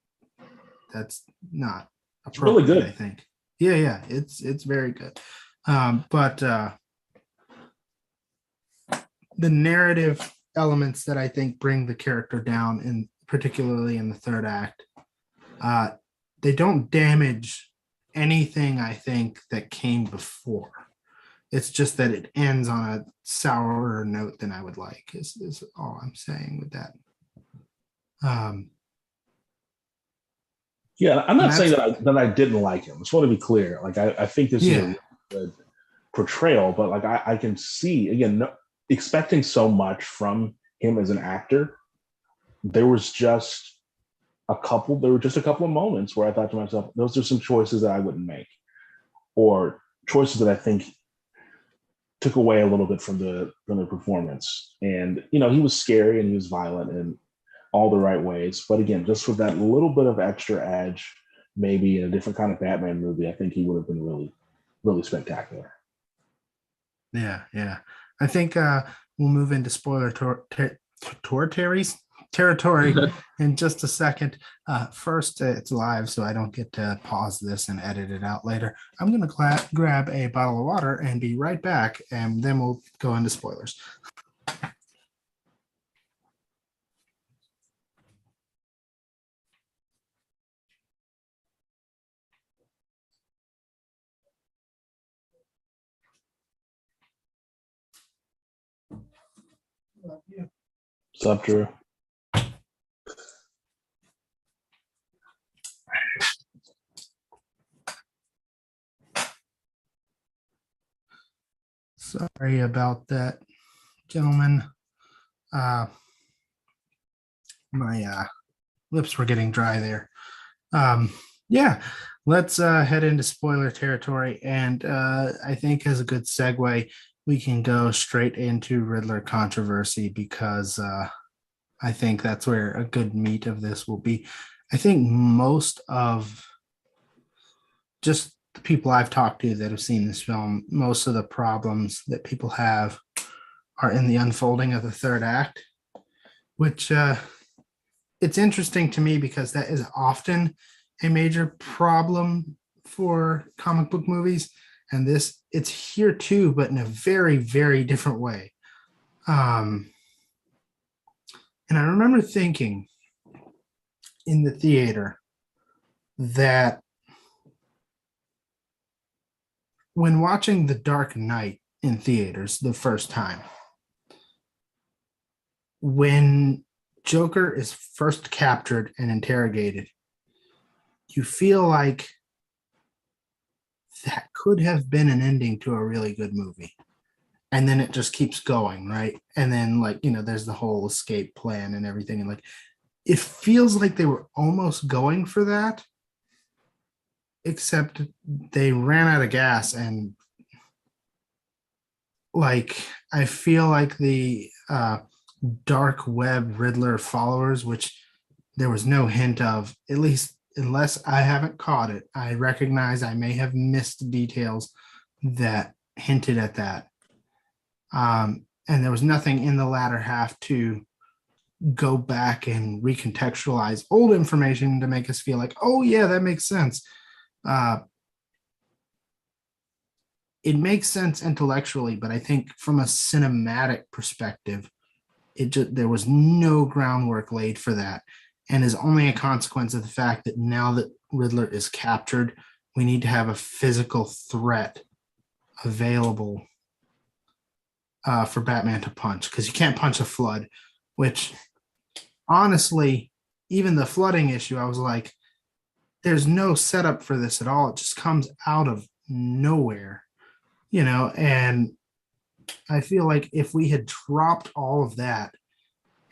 not appropriate, really good. I think. Yeah, it's very good. But the narrative elements that I think bring the character down, and particularly in the third act, they don't damage anything I think that came before. It's just that it ends on a sourer note than I would like, is all I'm saying with that. Yeah, I'm not saying that I didn't like him. I just want to be clear. Like, I think this is a good portrayal, but like I can see, again, expecting so much from him as an actor, there were just a couple of moments where I thought to myself, those are some choices that I wouldn't make, or choices that I think took away a little bit from the performance. And he was scary and he was violent in all the right ways, but again, just with that little bit of extra edge, maybe in a different kind of Batman movie, I think he would have been really, really spectacular. Yeah. I think we'll move into spoiler territory in just a second. First, it's live, so I don't get to pause this and edit it out later. I'm going to grab a bottle of water and be right back, and then we'll go into spoilers. What's up, Drew? Sorry about that, gentlemen. My lips were getting dry there. Yeah, let's head into spoiler territory. And I think as a good segue, we can go straight into Riddler controversy, because I think that's where a good meat of this will be. I think most of just the people I've talked to that have seen this film, most of the problems that people have are in the unfolding of the third act, which it's interesting to me because that is often a major problem for comic book movies. And this, it's here too, but in a very, very different way. And I remember thinking in the theater that when watching The Dark Knight in theaters the first time, when Joker is first captured and interrogated, you feel like that could have been an ending to a really good movie. And then it just keeps going, right? And then, like, there's the whole escape plan and everything. And like, it feels like they were almost going for that, except they ran out of gas. And like, I feel like the dark web Riddler followers, which there was no hint of, at least unless I haven't caught it. I recognize I may have missed details that hinted at that. And there was nothing in the latter half to go back and recontextualize old information to make us feel like, oh yeah, that makes sense. It makes sense intellectually, but I think from a cinematic perspective, there was no groundwork laid for that, and is only a consequence of the fact that now that Riddler is captured, we need to have a physical threat available for Batman to punch, because you can't punch a flood, which honestly, even the flooding issue, I was like, there's no setup for this at all. It just comes out of nowhere, and I feel like if we had dropped all of that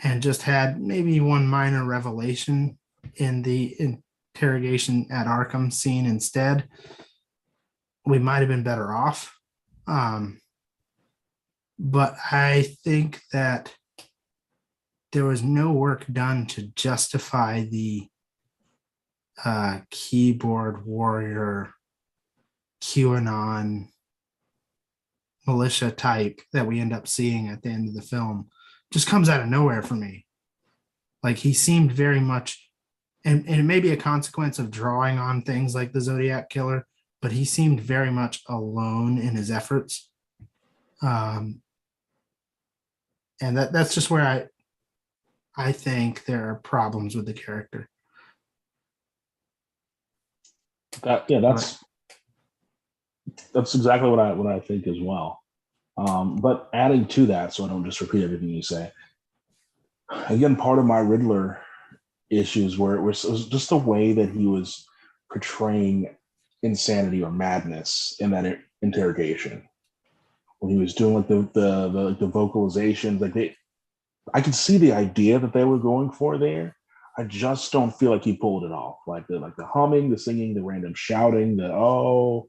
and just had maybe one minor revelation in the interrogation at Arkham scene instead, we might have been better off. But I think that there was no work done to justify the keyboard warrior QAnon militia type that we end up seeing at the end of the film. Just comes out of nowhere for me. Like, he seemed very much, and it may be a consequence of drawing on things like the Zodiac Killer, but he seemed very much alone in his efforts. And that's just where I think there are problems with the character. That's exactly what I think as well. But adding to that, so I don't just repeat everything you say, again, part of my Riddler issues was just the way that he was portraying insanity or madness in that interrogation. When he was doing like the vocalizations, I could see the idea that they were going for there. I just don't feel like he pulled it off. Like the humming, the singing, the random shouting, the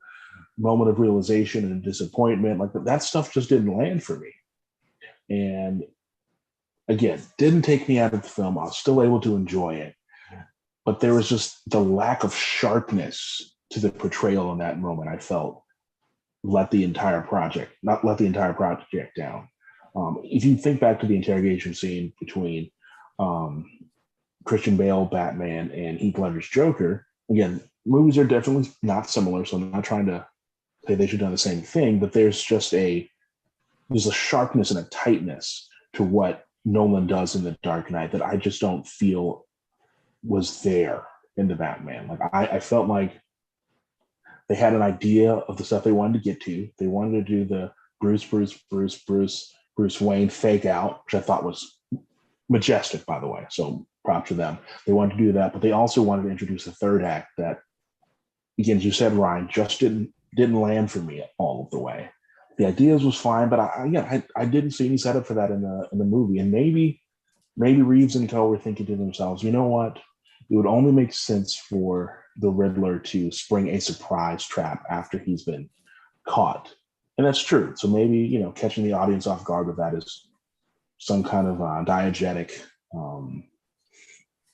moment of realization and disappointment, like that stuff just didn't land for me. And again, didn't take me out of the film. I was still able to enjoy it, but there was just the lack of sharpness to the portrayal in that moment. I felt let the entire project down. If you think back to the interrogation scene between Christian Bale, Batman, and Heath Ledger's Joker, again, movies are definitely not similar, so I'm not trying to say they should have done the same thing, but there's a sharpness and a tightness to what Nolan does in The Dark Knight that I just don't feel was there in the Batman. Like I felt like they had an idea of the stuff they wanted to get to. They wanted to do the Bruce Wayne fake out, which I thought was majestic, by the way. So props to them. They wanted to do that, but they also wanted to introduce a third act that, again, as you said, Ryan, just didn't land for me all of the way. The ideas was fine, but I didn't see any setup for that in the movie. And maybe Reeves and co were thinking to themselves, you know what? It would only make sense for the Riddler to spring a surprise trap after he's been caught. And that's true. So maybe, catching the audience off guard with that is some kind of diegetic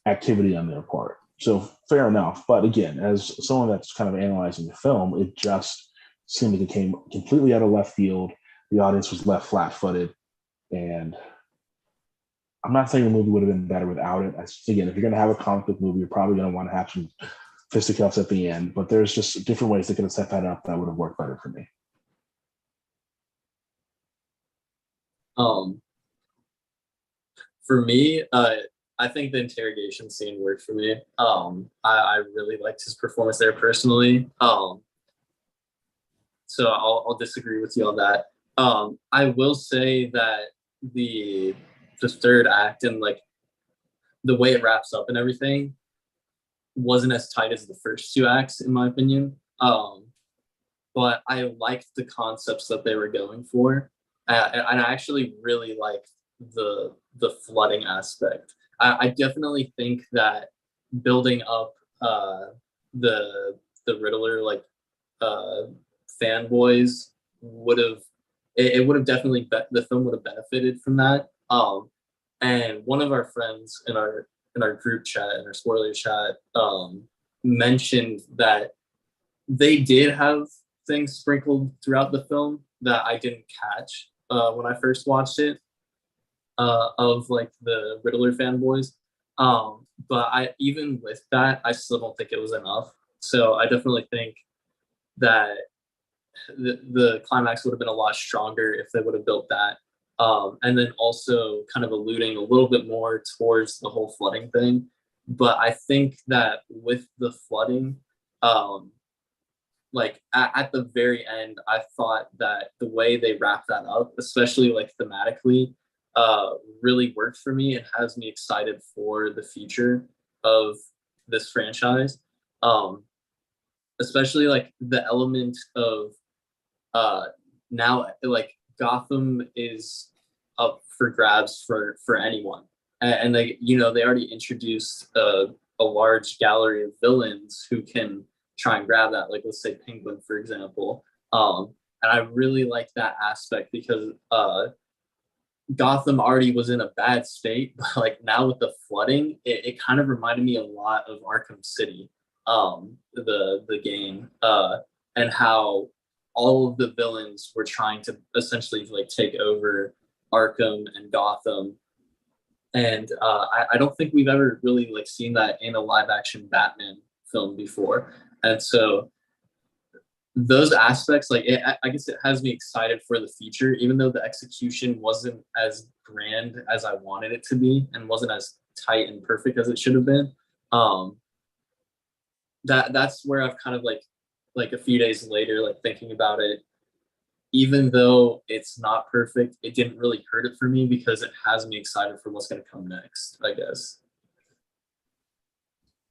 activity on their part. So fair enough. But again, as someone that's kind of analyzing the film, it just seemed like it came completely out of left field. The audience was left flat-footed. And I'm not saying the movie would have been better without it. Again, if you're going to have a comic book movie, you're probably going to want to have some fisticuffs at the end, but there's just different ways they could have set that up that would have worked better for me. For me, I think the interrogation scene worked for me. I really liked his performance there personally. So I'll disagree with you on that. I will say that the third act and like the way it wraps up and everything wasn't as tight as the first two acts, in my opinion. But I liked the concepts that they were going for, and I actually really liked the flooding aspect. I definitely think that building up the Riddler like fanboys would have it would have definitely the film would have benefited from that. And one of our friends in our group chat, in our spoiler chat, mentioned that they did have things sprinkled throughout the film that I didn't catch when I first watched it, of like the Riddler fanboys. But even with that, I still don't think it was enough. So I definitely think that the climax would have been a lot stronger if they would have built that. And then also kind of alluding a little bit more towards the whole flooding thing. But I think that with the flooding, like at the very end, I thought that the way they wrap that up, especially like thematically, really worked for me and has me excited for the future of this franchise. Especially like the element of now like Gotham is up for grabs for anyone, and they they already introduced a large gallery of villains who can try and grab that, like let's say Penguin for example. And I really like that aspect because Gotham already was in a bad state, but like now with the flooding, it kind of reminded me a lot of Arkham City, the game, and how all of the villains were trying to essentially like take over Arkham and Gotham. And I don't think we've ever really like seen that in a live action Batman film before. And so those aspects, like I guess it has me excited for the future, even though the execution wasn't as grand as I wanted it to be and wasn't as tight and perfect as it should have been. That's where I've kind of like a few days later, like thinking about it, even though it's not perfect, it didn't really hurt it for me because it has me excited for what's going to come next, I guess.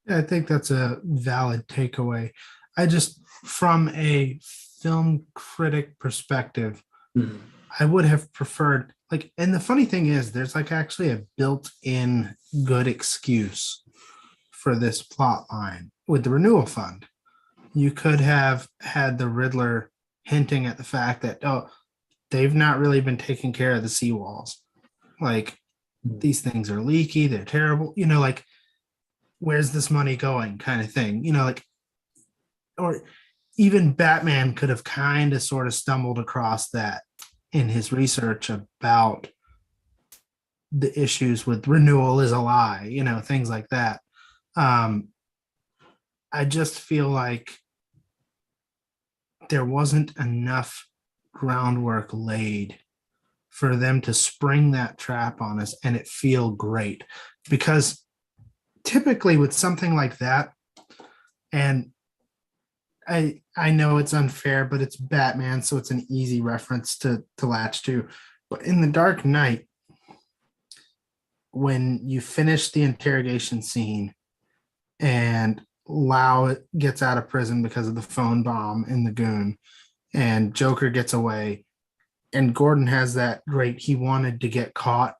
Yeah, I think that's a valid takeaway. I just, from a film critic perspective, I would have preferred, like, and the funny thing is, there's like actually a built-in good excuse for this plot line with the renewal fund. You could have had the Riddler hinting at the fact that, oh, they've not really been taking care of the seawalls. Like, these things are leaky, they're terrible, like, where's this money going kind of thing, like, or even Batman could have kind of sort of stumbled across that in his research about the issues with renewal is a lie, things like that. I just feel like there wasn't enough groundwork laid for them to spring that trap on us and it feel great. Because typically with something like that, and I know it's unfair, but it's Batman, so it's an easy reference to latch to. But in The Dark Knight, when you finish the interrogation scene and Lau gets out of prison because of the phone bomb in the Goon, and Joker gets away, and Gordon has that great he wanted to get caught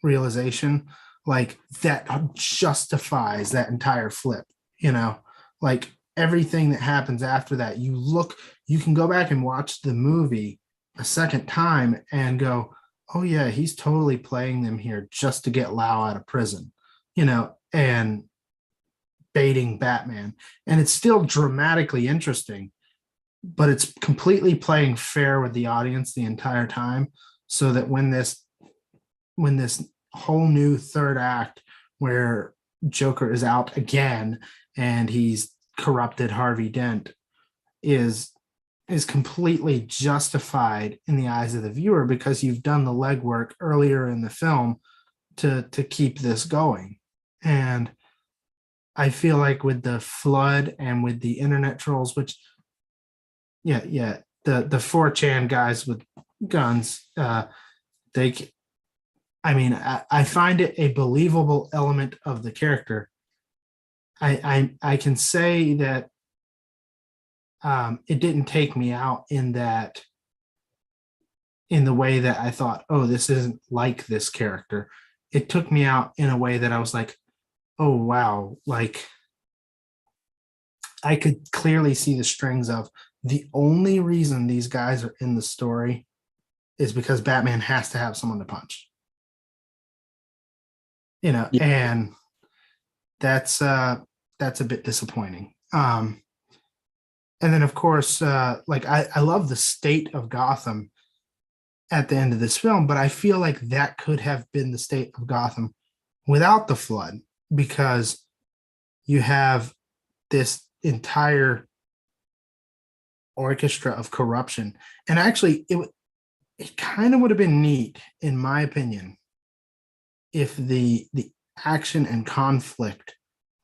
realization, like that justifies that entire flip, like everything that happens after that. You can go back and watch the movie a second time and go, oh yeah, he's totally playing them here just to get Lau out of prison, and baiting Batman. And it's still dramatically interesting, but it's completely playing fair with the audience the entire time. so that when this whole new third act where Joker is out again and he's corrupted Harvey Dent is completely justified in the eyes of the viewer because you've done the legwork earlier in the film to keep this going. And I feel like with the flood and with the internet trolls, which the 4chan guys with guns, I find it a believable element of the character. I can say that it didn't take me out in the way that I thought, oh, this isn't like this character. It took me out in a way that I was like, oh, wow. Like, I could clearly see the strings of the only reason these guys are in the story is because Batman has to have someone to punch. And that's a bit disappointing. And then, of course, I love the state of Gotham at the end of this film, but I feel like that could have been the state of Gotham without the flood, because you have this entire orchestra of corruption. And actually, it kind of would have been neat, in my opinion, if the action and conflict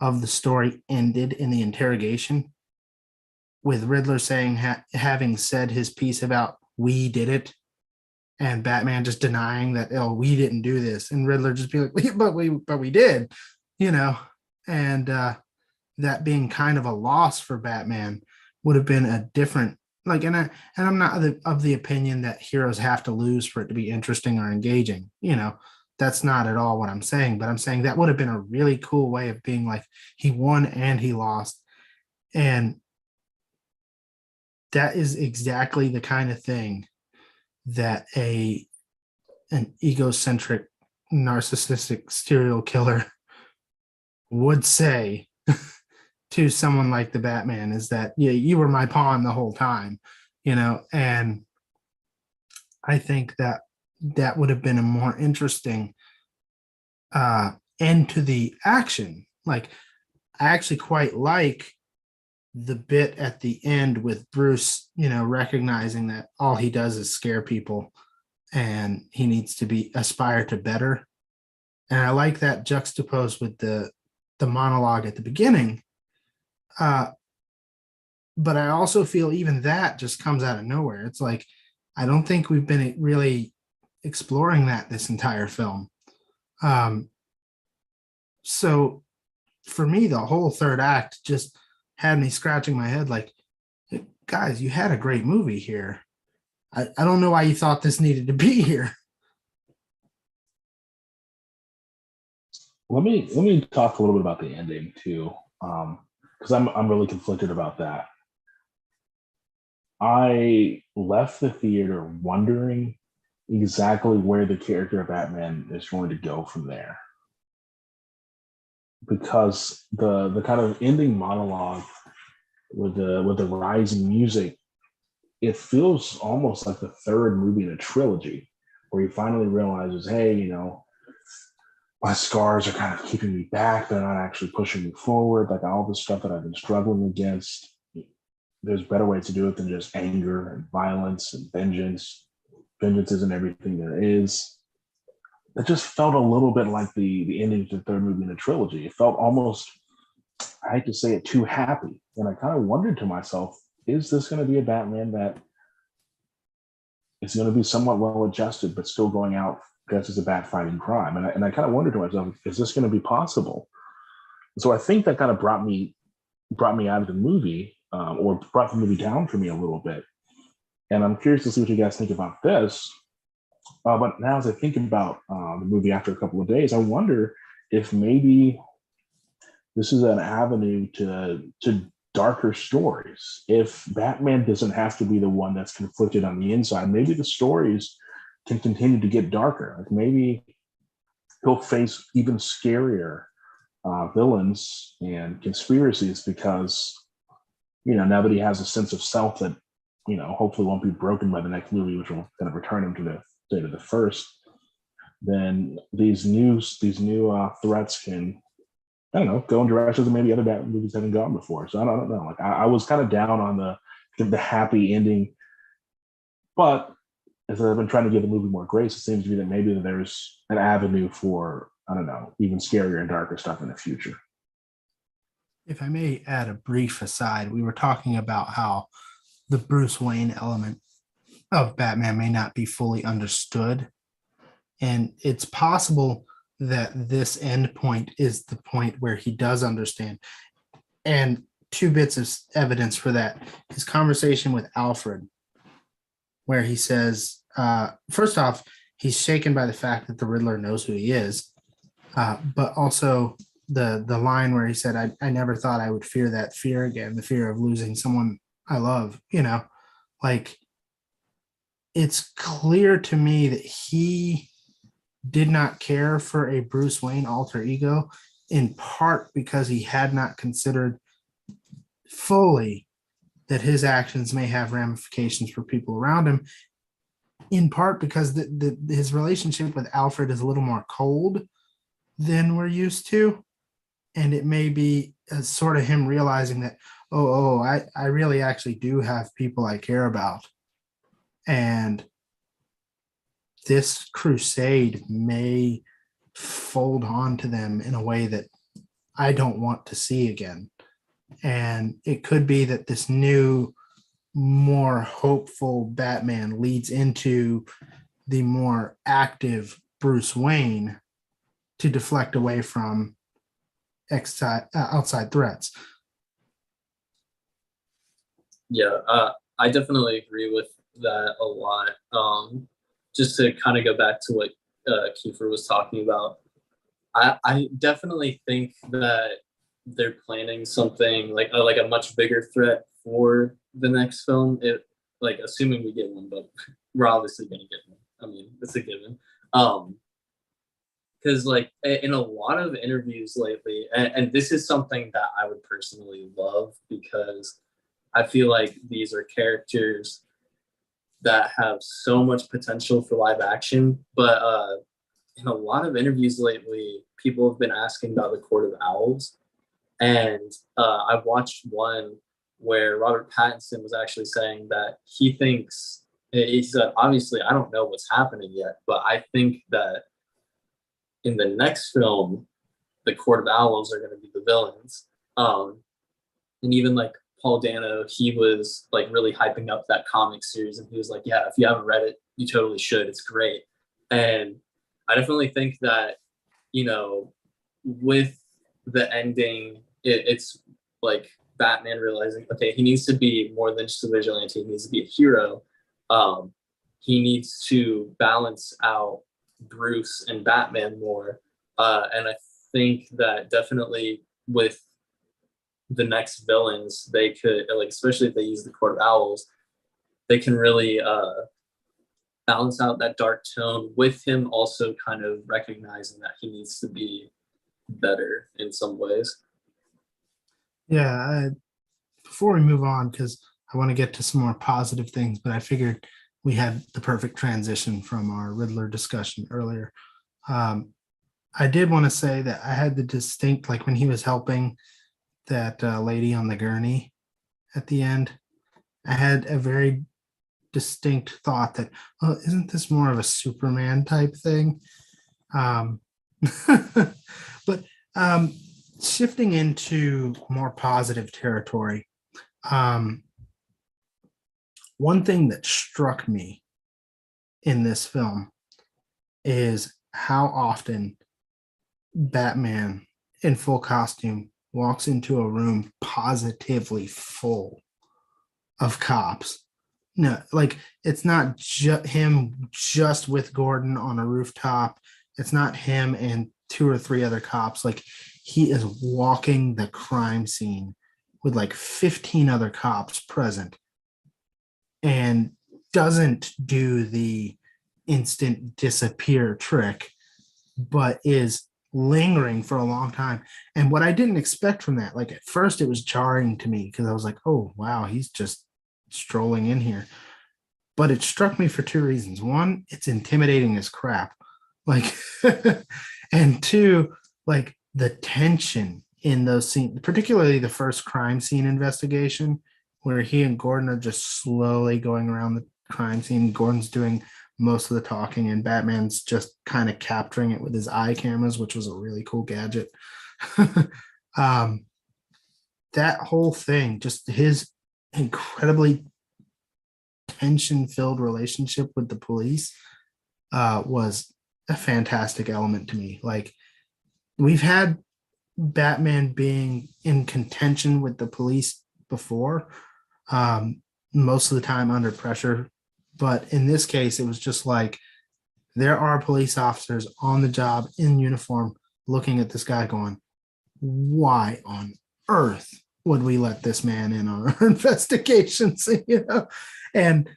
of the story ended in the interrogation with Riddler saying, having said his piece about "we did it," and Batman just denying that, oh, we didn't do this, and Riddler just being like, but we did, and that being kind of a loss for Batman would have been a different, and I'm not of the opinion that heroes have to lose for it to be interesting or engaging. That's not at all what I'm saying, but I'm saying that would have been a really cool way of being like, he won and he lost. And that is exactly the kind of thing that an egocentric, narcissistic serial killer would say to someone like the Batman, is that, yeah, you were my pawn the whole time, and I think that would have been a more interesting end to the action. Like, I actually quite like the bit at the end with Bruce, recognizing that all he does is scare people and he needs to aspire to better. And I like that juxtaposed with the monologue at the beginning. But I also feel even that just comes out of nowhere. It's like, I don't think we've been really exploring that this entire film. So for me, the whole third act just had me scratching my head like, guys, you had a great movie here. I don't know why you thought this needed to be here. Let me talk a little bit about the ending too, because I'm really conflicted about that. I left the theater wondering exactly where the character of Batman is going to go from there, because the kind of ending monologue with the rising music, it feels almost like the third movie in a trilogy, where he finally realizes, hey, my scars are kind of keeping me back. They're not actually pushing me forward. Like, all the stuff that I've been struggling against, there's better ways to do it than just anger and violence and vengeance. Vengeance isn't everything there is. It just felt a little bit like the ending to the third movie in the trilogy. It felt almost, I hate to say it, too happy. And I kind of wondered to myself, is this going to be a Batman that is going to be somewhat well adjusted, but still going out dressed as a bat fighting crime? And I kind of wondered to myself, is this going to be possible? So I think that kind of brought me out of the movie, or brought the movie down for me a little bit. And I'm curious to see what you guys think about this. But now, as I think about the movie after a couple of days, I wonder if maybe this is an avenue to darker stories. If Batman doesn't have to be the one that's conflicted on the inside, maybe the stories can continue to get darker. Like, maybe he'll face even scarier villains and conspiracies, because now that he has a sense of self that hopefully won't be broken by the next movie, which will kind of return him to stated the first, then these new threats can, I don't know, go in directions that maybe other Batman movies haven't gone before. So I don't know. Like I was kind of down on the happy ending, but as I've been trying to give the movie more grace, it seems to me that maybe there's an avenue for, I don't know, even scarier and darker stuff in the future. If I may add a brief aside, we were talking about how the Bruce Wayne element of Batman may not be fully understood. And it's possible that this end point is the point where he does understand. And two bits of evidence for that: his conversation with Alfred, where he says, first off, he's shaken by the fact that the Riddler knows who he is, but also the line where he said, I never thought I would fear that fear again, the fear of losing someone I love, like it's clear to me that he did not care for a Bruce Wayne alter ego, in part because he had not considered fully that his actions may have ramifications for people around him, in part because his relationship with Alfred is a little more cold than we're used to. And it may be sort of him realizing that, I really actually do have people I care about. And this crusade may fold on to them in a way that I don't want to see again. And it could be that this new, more hopeful Batman leads into the more active Bruce Wayne to deflect away from outside threats. Yeah, I definitely agree with that a lot. Just to kind of go back to what Kiefer was talking about, I definitely think that they're planning something like a much bigger threat for the next film. It, like, assuming we get one, but we're obviously going to get one. I mean, it's a given. Because like in a lot of interviews lately, and this is something that I would personally love, because I feel like these are characters that have so much potential for live action. But in a lot of interviews lately, people have been asking about the Court of Owls. And I watched one where Robert Pattinson was actually saying that he thinks, he said, obviously, I don't know what's happening yet, but I think that in the next film, the Court of Owls are going to be the villains. And even like Paul Dano, he was like really hyping up that comic series, and he was like, yeah, if you haven't read it, you totally should. It's great. And I definitely think that, with the ending, it's like Batman realizing, okay, he needs to be more than just a vigilante. He needs to be a hero. He needs to balance out Bruce and Batman more. And I think that definitely with the next villains, they could, like, especially if they use the Court of Owls, they can really balance out that dark tone, with him also kind of recognizing that he needs to be better in some ways. Yeah, before we move on, because I want to get to some more positive things, but I figured we had the perfect transition from our Riddler discussion earlier. I did want to say that I had the distinct, like when he was helping that lady on the gurney at the end, I had a very distinct thought that, oh, isn't this more of a Superman type thing? But shifting into more positive territory, one thing that struck me in this film is how often Batman in full costume walks into a room positively full of cops. No, like it's not him just with Gordon on a rooftop. It's not him and 2 or 3 other cops. Like, he is walking the crime scene with like 15 other cops present, and doesn't do the instant disappear trick, but is lingering for a long time. And what I didn't expect from that, like at first it was jarring to me because I was like, oh, wow, he's just strolling in here. but it struck me for two reasons. One, it's intimidating as crap. Like, and two, like the tension in those scenes, particularly the first crime scene investigation, where he and Gordon are just slowly going around the crime scene. Gordon's doing most of the talking, and Batman's just kind of capturing it with his eye cameras, which was a really cool gadget. um, that whole thing, just his incredibly tension filled relationship with the police was a fantastic element to me. Like, we've had Batman being in contention with the police before, most of the time under pressure. But in this case, it was just like there are police officers on the job in uniform looking at this guy going, why on earth would we let this man in on our investigations? You know, and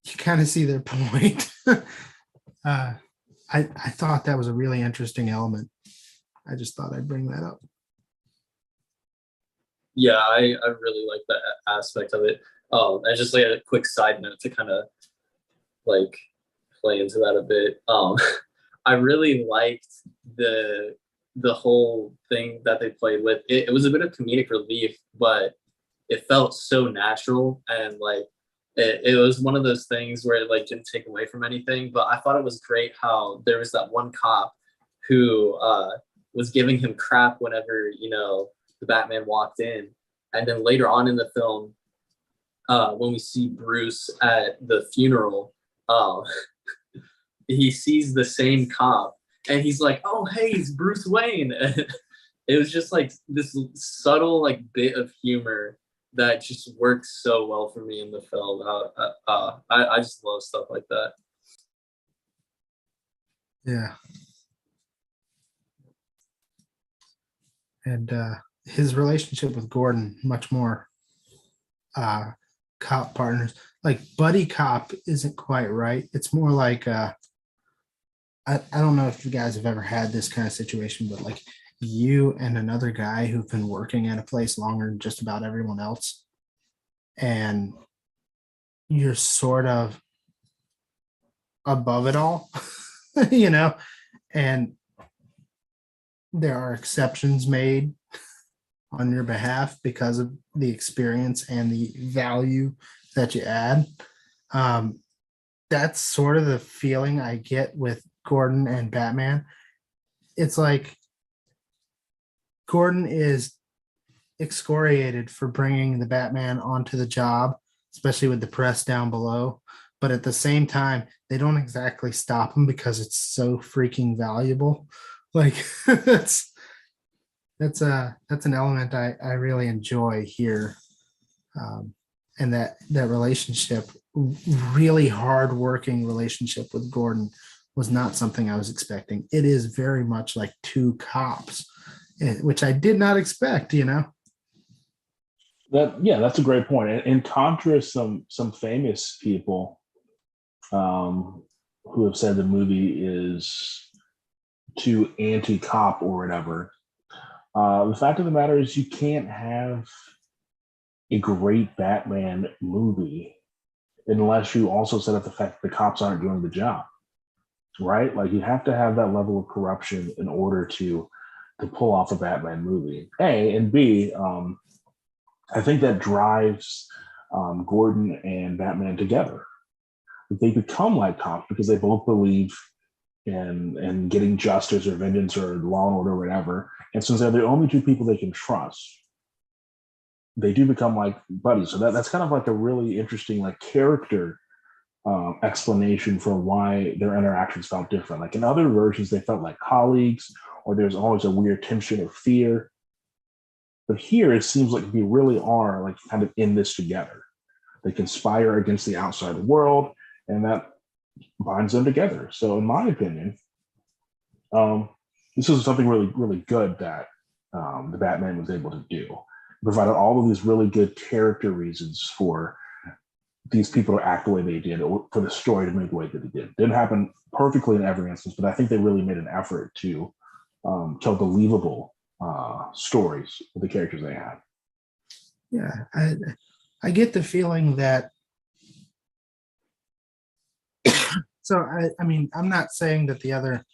you kind of see their point. I thought that was a really interesting element. I just thought I'd bring that up. Yeah, I really like that aspect of it. And just like a quick side note to kind of like play into that a bit. I really liked the whole thing that they played with. It was a bit of comedic relief, but it felt so natural, and like it was one of those things where it like didn't take away from anything. But I thought it was great how there was that one cop who was giving him crap whenever, you know, the Batman walked in. And then later on in the film, when we see Bruce at the funeral, he sees the same cop and he's like, oh, hey, it's Bruce Wayne. It was just like this subtle like bit of humor that just works so well for me in the film. I just love stuff like that. Yeah. And his relationship with Gordon, much more cop partners. Like buddy cop isn't quite right. It's more like I don't know if you guys have ever had this kind of situation, but like you and another guy who've been working at a place longer than just about everyone else, and you're sort of above it all, you know, and there are exceptions made on your behalf because of the experience and the value that you add. That's sort of the feeling I get with Gordon and Batman. It's like Gordon is excoriated for bringing the Batman onto the job, especially with the press down below. But at the same time, they don't exactly stop him because it's so freaking valuable. Like that's an element I really enjoy here, and that relationship, really hardworking relationship with Gordon, was not something I was expecting. It is very much like two cops, which I did not expect. You know. That's a great point. And in contrast, some famous people who have said the movie is too anti-cop or whatever. The fact of the matter is, you can't have a great Batman movie unless you also set up the fact that the cops aren't doing the job, right? Like, you have to have that level of corruption in order to pull off a Batman movie. A and B. I think that drives Gordon and Batman together. They become like cops because they both believe in getting justice or vengeance or law and order or whatever. And since they're the only two people they can trust, they do become like buddies. So that's kind of like a really interesting like character explanation for why their interactions felt different. Like in other versions, they felt like colleagues, or there's always a weird tension or fear. But here, it seems like we really are like kind of in this together. They conspire against the outside world, and that binds them together. So, in my opinion, this is something really, really good that the Batman was able to do. It provided all of these really good character reasons for these people to act the way they did, or for the story to move the way that it did. Didn't happen perfectly in every instance, but I think they really made an effort to tell believable stories with the characters they had. Yeah, I get the feeling that So I mean, I'm not saying that the other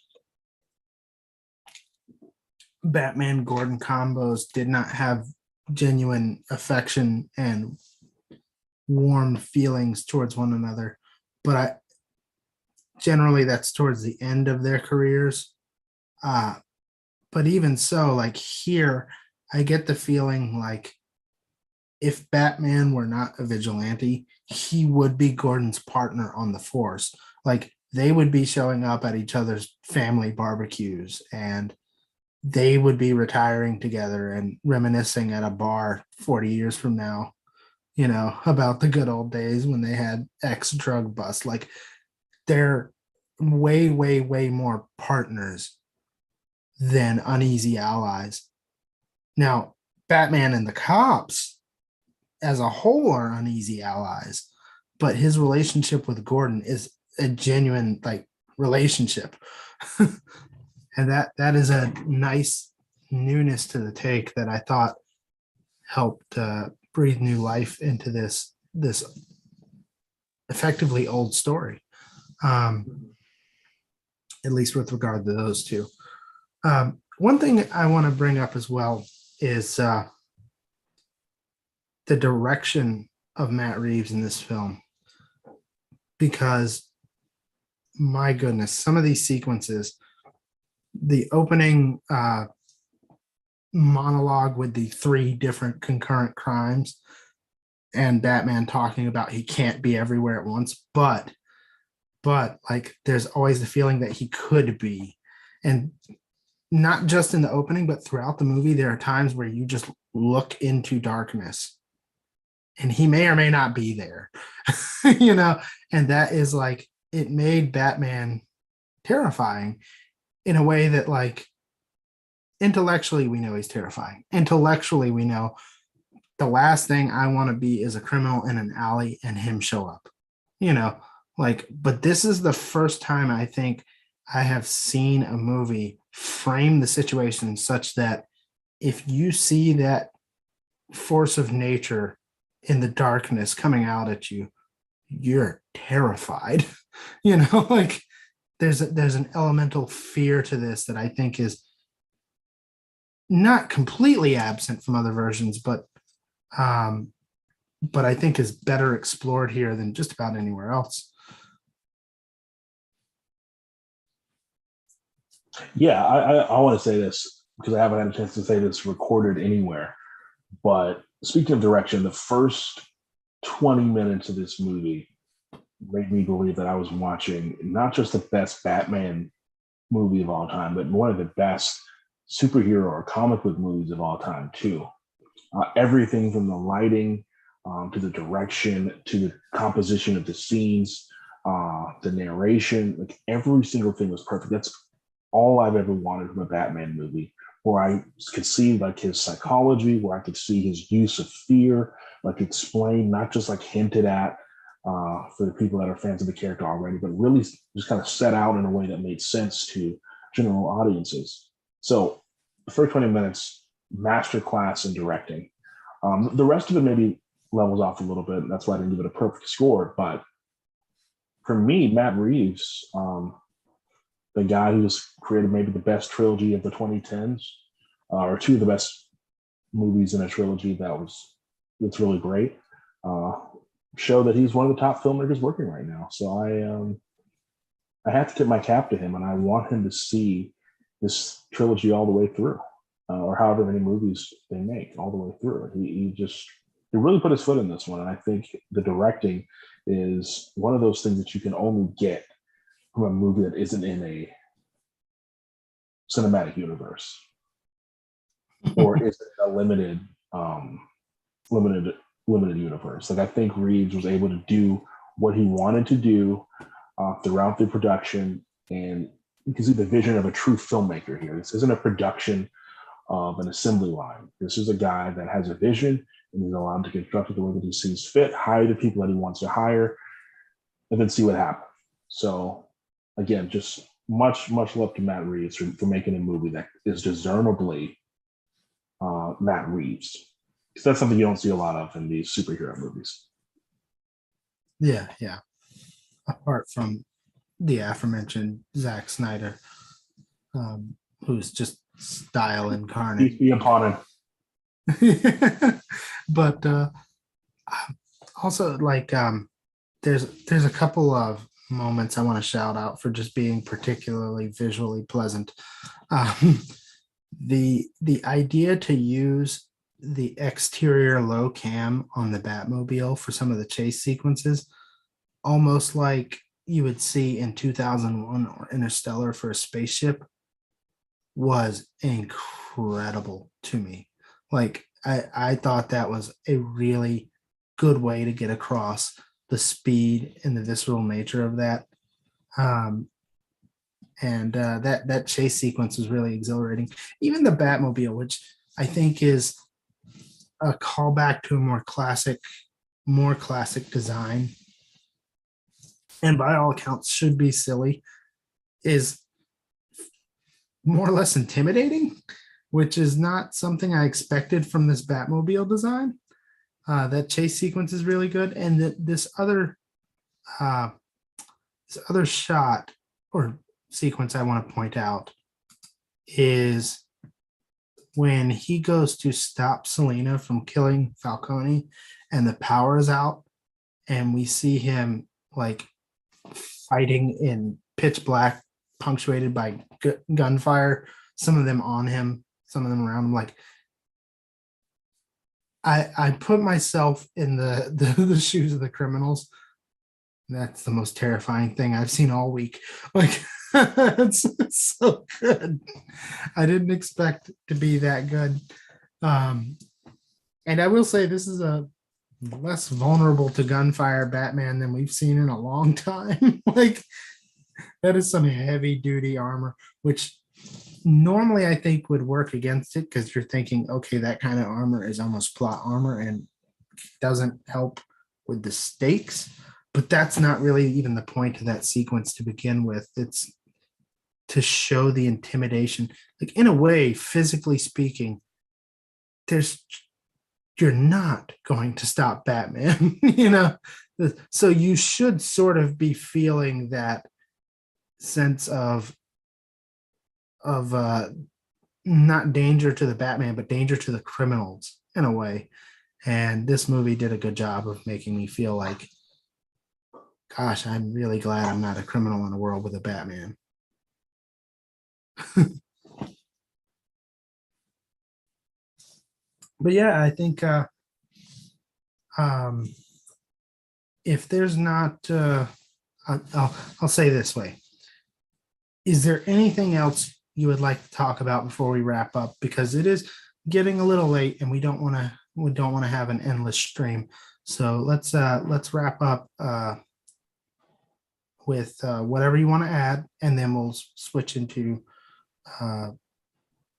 Batman Gordon combos did not have genuine affection and warm feelings towards one another, but I generally that's towards the end of their careers. Uh, but even so, like here, I get the feeling like if Batman were not a vigilante, he would be Gordon's partner on the force. Like they would be showing up at each other's family barbecues and they would be retiring together and reminiscing at a bar 40 years from now, about the good old days when they had X drug bust. Like they're way, way, way more partners than uneasy allies. Now, Batman and the cops as a whole are uneasy allies, but his relationship with Gordon is a genuine like relationship. And that is a nice newness to the take that I thought helped breathe new life into this effectively old story, at least with regard to those two. One thing I want to bring up as well is the direction of Matt Reeves in this film, because my goodness, some of these sequences, the opening monologue with the 3 different concurrent crimes and Batman talking about he can't be everywhere at once, but like there's always the feeling that he could be. And not just in the opening, but throughout the movie, there are times where you just look into darkness and he may or may not be there, and that is like, it made Batman terrifying in a way that like intellectually we know he's terrifying. Intellectually we know the last thing I want to be is a criminal in an alley and him show up, but this is the first time I think I have seen a movie frame the situation such that if you see that force of nature in the darkness coming out at you, you're terrified. Like there's an elemental fear to this that I think is not completely absent from other versions, but I think is better explored here than just about anywhere else. Yeah, I want to say this because I haven't had a chance to say this recorded anywhere. But speaking of direction, the first 20 minutes of this movie made me believe that I was watching not just the best Batman movie of all time, but one of the best superhero or comic book movies of all time, too. Everything from the lighting to the direction to the composition of the scenes, the narration, like every single thing was perfect. That's all I've ever wanted from a Batman movie, where I could see like his psychology, where I could see his use of fear, like explained, not just like hinted at for the people that are fans of the character already, but really just kind of set out in a way that made sense to general audiences. So the first 20 minutes, masterclass in directing. The rest of it maybe levels off a little bit. That's why I didn't give it a perfect score. But for me, Matt Reeves, the guy who's created maybe the best trilogy of the 2010s, or 2 of the best movies in a trilogy that's really great, show that he's one of the top filmmakers working right now. So I have to tip my cap to him, and I want him to see this trilogy all the way through, or however many movies they make all the way through. He really put his foot in this one, and I think the directing is one of those things that you can only get from a movie that isn't in a cinematic universe or isn't a limited universe. Like I think Reeves was able to do what he wanted to do throughout the production, and you can see the vision of a true filmmaker here. This isn't a production of an assembly line. This is a guy that has a vision and is allowed to construct it the way that he sees fit, hire the people that he wants to hire, and then see what happens. So again, just much love to Matt Reeves for making a movie that is discernibly Matt Reeves. Because that's something you don't see a lot of in these superhero movies. Yeah. Apart from the aforementioned Zack Snyder, who's just style incarnate. Peace be upon him. But also, like, there's a couple of moments I want to shout out for just being particularly visually pleasant. Um, the idea to use the exterior low cam on the Batmobile for some of the chase sequences, almost like you would see in 2001 or Interstellar for a spaceship, was incredible to me. Like, I thought that was a really good way to get across the speed and the visceral nature of that. And that chase sequence was really exhilarating. Even the Batmobile, which I think is a callback to a more classic design, and by all accounts should be silly, is more or less intimidating, which is not something I expected from this Batmobile design. That chase sequence is really good, and this other shot or sequence I want to point out is when he goes to stop Selena from killing Falcone, and the power is out, and we see him like fighting in pitch black, punctuated by gunfire. Some of them on him, some of them around him. Like, I put myself in the shoes of the criminals. That's the most terrifying thing I've seen all week. Like, it's so good. I didn't expect it to be that good. And I will say this is a less vulnerable to gunfire Batman than we've seen in a long time. Like, that is some heavy duty armor, which normally I think would work against it, because you're thinking, okay, that kind of armor is almost plot armor and doesn't help with the stakes. But that's not really even the point of that sequence to begin with. It's to show the intimidation. Like, in a way, physically speaking, you're not going to stop Batman, you know? So you should sort of be feeling that sense of not danger to the Batman, but danger to the criminals in a way. And this movie did a good job of making me feel like, gosh, I'm really glad I'm not a criminal in a world with a Batman. But yeah, I think if there's not, I'll say this way. Is there anything else you would like to talk about before we wrap up? Because it is getting a little late, and we don't want to have an endless stream. So let's wrap up with whatever you want to add, and then we'll switch into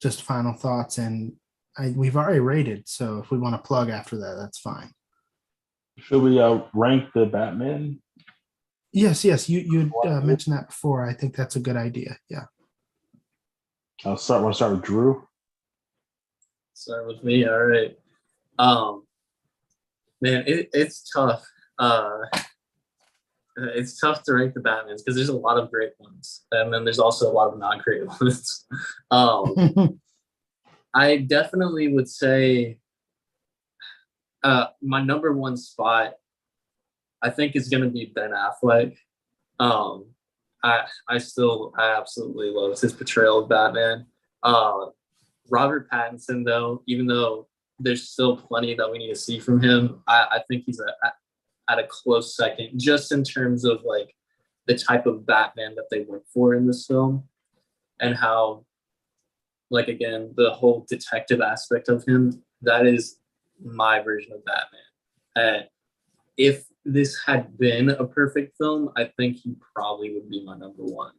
just final thoughts. And we've already rated, so if we want to plug after that, that's fine. Should we rank the Batman? Yes, you mentioned that before. I think that's a good idea. Yeah. Want to start with Drew? Start with me. All right. Man, it's tough. It's tough to rank the Batmans because there's a lot of great ones, and then there's also a lot of not great ones. I definitely would say my number one spot, I think, is going to be Ben Affleck. I absolutely love his portrayal of Batman. Robert Pattinson, though, even though there's still plenty that we need to see from him, I think he's at a close second, just in terms of like the type of Batman that they went for in this film, and how, like, again, the whole detective aspect of him, that is my version of Batman. If this had been a perfect film, I think he probably would be my number one.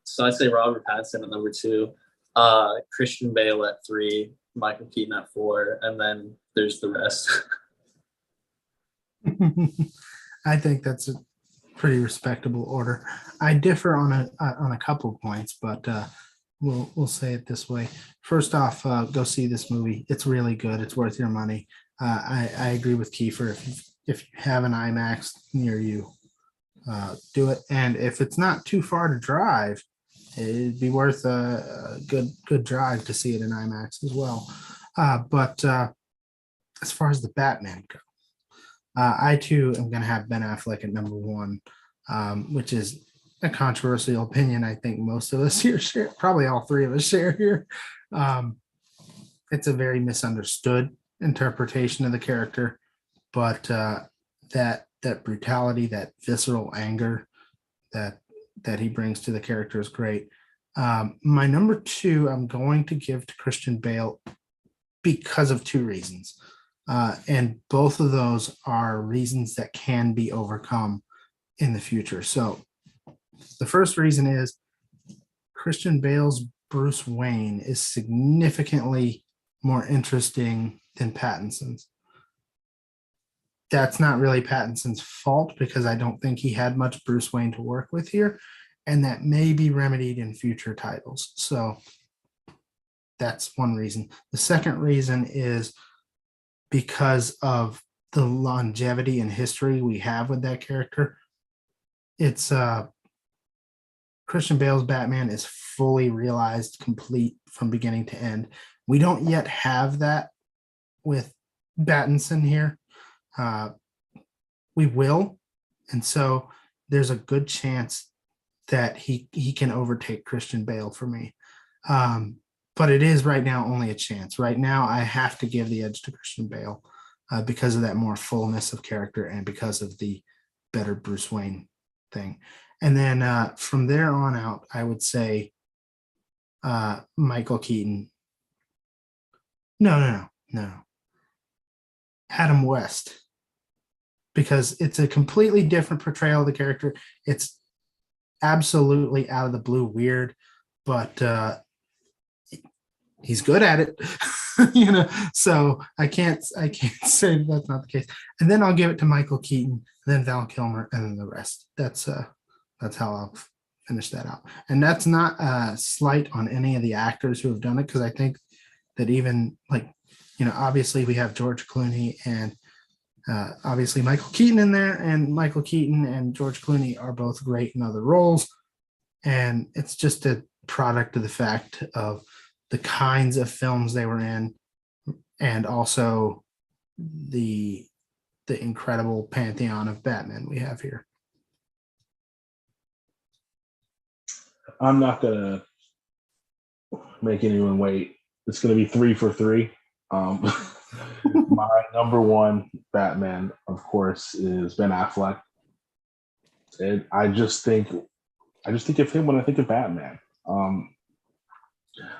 So I'd say Robert Pattinson at number 2, Christian Bale at 3, Michael Keaton at 4, and then there's the rest. I think that's a pretty respectable order. I differ on a couple points, but we'll say it this way. First off, go see this movie. It's really good. It's worth your money. I agree with Kiefer. If you have an IMAX near you, do it. And if it's not too far to drive, it'd be worth a good drive to see it in IMAX as well. But as far as the Batman go, I too am going to have Ben Affleck at number one, which is a controversial opinion. I think most of us here share, probably all three of us share here. It's a very misunderstood interpretation of the character, but that brutality, that visceral anger that he brings to the character is great. My number two, I'm going to give to Christian Bale because of two reasons. And both of those are reasons that can be overcome in the future. So the first reason is Christian Bale's Bruce Wayne is significantly more interesting than Pattinson's. That's not really Pattinson's fault because I don't think he had much Bruce Wayne to work with here, and that may be remedied in future titles. So that's one reason. The second reason is because of the longevity and history we have with that character. It's Christian Bale's Batman is fully realized, complete from beginning to end. We don't yet have that with Pattinson here. We will, and so there's a good chance that he can overtake Christian Bale for me. But it is right now only a chance. Right now, I have to give the edge to Christian Bale because of that more fullness of character and because of the better Bruce Wayne thing. And then from there on out, I would say Michael Keaton. No. Adam West. Because it's a completely different portrayal of the character. It's absolutely out of the blue weird, but he's good at it. So I can't say that's not the case. And then I'll give it to Michael Keaton, then Val Kilmer, and then the rest. That's how I'll finish that out. And that's not a slight on any of the actors who have done it, because I think that even obviously we have George Clooney and obviously Michael Keaton in there, and Michael Keaton and George Clooney are both great in other roles. And it's just a product of the fact of the kinds of films they were in, and also the incredible pantheon of Batman we have here. I'm not gonna make anyone wait. It's gonna be 3 for 3. My number one Batman, of course, is Ben Affleck. And I just think of him when I think of Batman.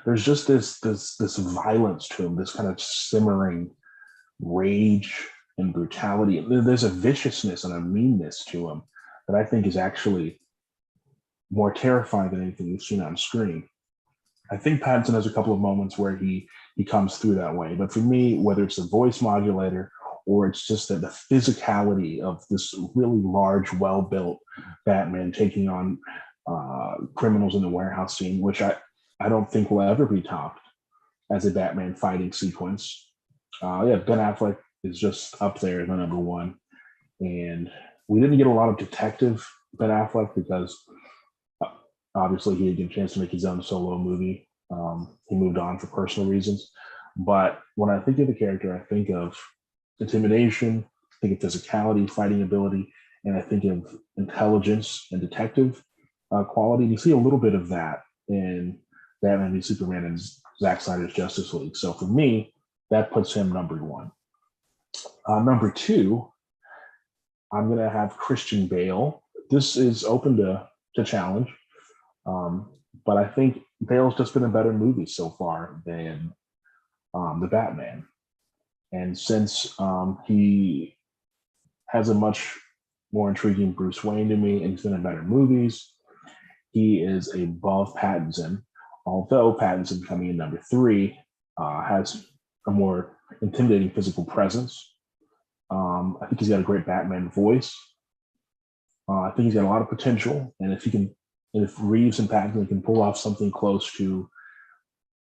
There's just this violence to him, this kind of simmering rage and brutality. There's a viciousness and a meanness to him that I think is actually more terrifying than anything we've seen on screen. I think Pattinson has a couple of moments where he comes through that way. But for me, whether it's a voice modulator or it's just that the physicality of this really large, well-built Batman taking on criminals in the warehouse scene, which I don't think will ever be topped as a Batman fighting sequence. Ben Affleck is just up there as my number one. And we didn't get a lot of detective Ben Affleck because obviously he didn't get a chance to make his own solo movie. He moved on for personal reasons. But when I think of the character, I think of intimidation, I think of physicality, fighting ability, and I think of intelligence and detective quality. And you see a little bit of that in Batman v Superman and Zack Snyder's Justice League. So for me, that puts him number one. Number two, I'm going to have Christian Bale. This is open to challenge. But I think Bale's just been a better movie so far than the Batman. And since he has a much more intriguing Bruce Wayne to me, and he's been in better movies, he is above Pattinson. Although Pattinson coming in number three has a more intimidating physical presence. I think he's got a great Batman voice. I think he's got a lot of potential, and if Reeves and Pattinson can pull off something close to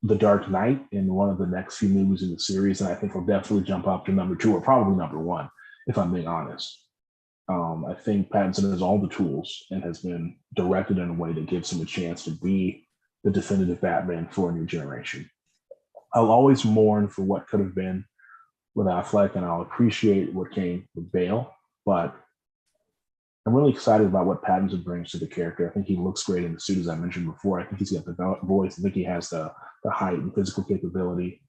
The Dark Knight in one of the next few movies in the series, then I think he'll definitely jump up to number two or probably number one, if I'm being honest. I think Pattinson has all the tools and has been directed in a way that gives him a chance to be the definitive Batman for a new generation. I'll always mourn for what could have been with Affleck, and I'll appreciate what came with Bale, but I'm really excited about what Pattinson brings to the character. I think he looks great in the suit, as I mentioned before. I think he's got the voice. I think he has the height and physical capability.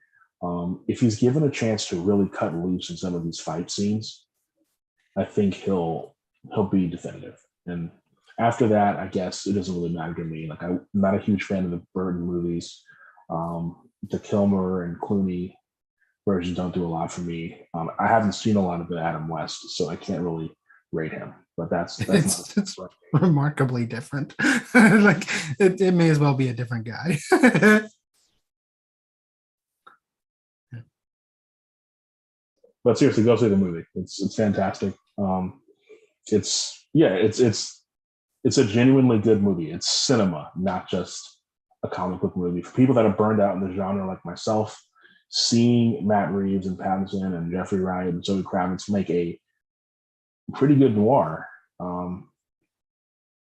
If he's given a chance to really cut loose in some of these fight scenes, I think he'll be definitive. And after that, I guess it doesn't really matter to me. Like, I'm not a huge fan of the Burton movies. The Kilmer and Clooney versions don't do a lot for me. I haven't seen a lot of the Adam West, so I can't really rate him. But that's It's remarkably different. Like it may as well be a different guy. But seriously, go see the movie. It's fantastic. It's a genuinely good movie. It's cinema, not just a comic book movie. For people that are burned out in the genre like myself, seeing Matt Reeves and Pattinson and Jeffrey Wright and Zoe Kravitz make a pretty good noir,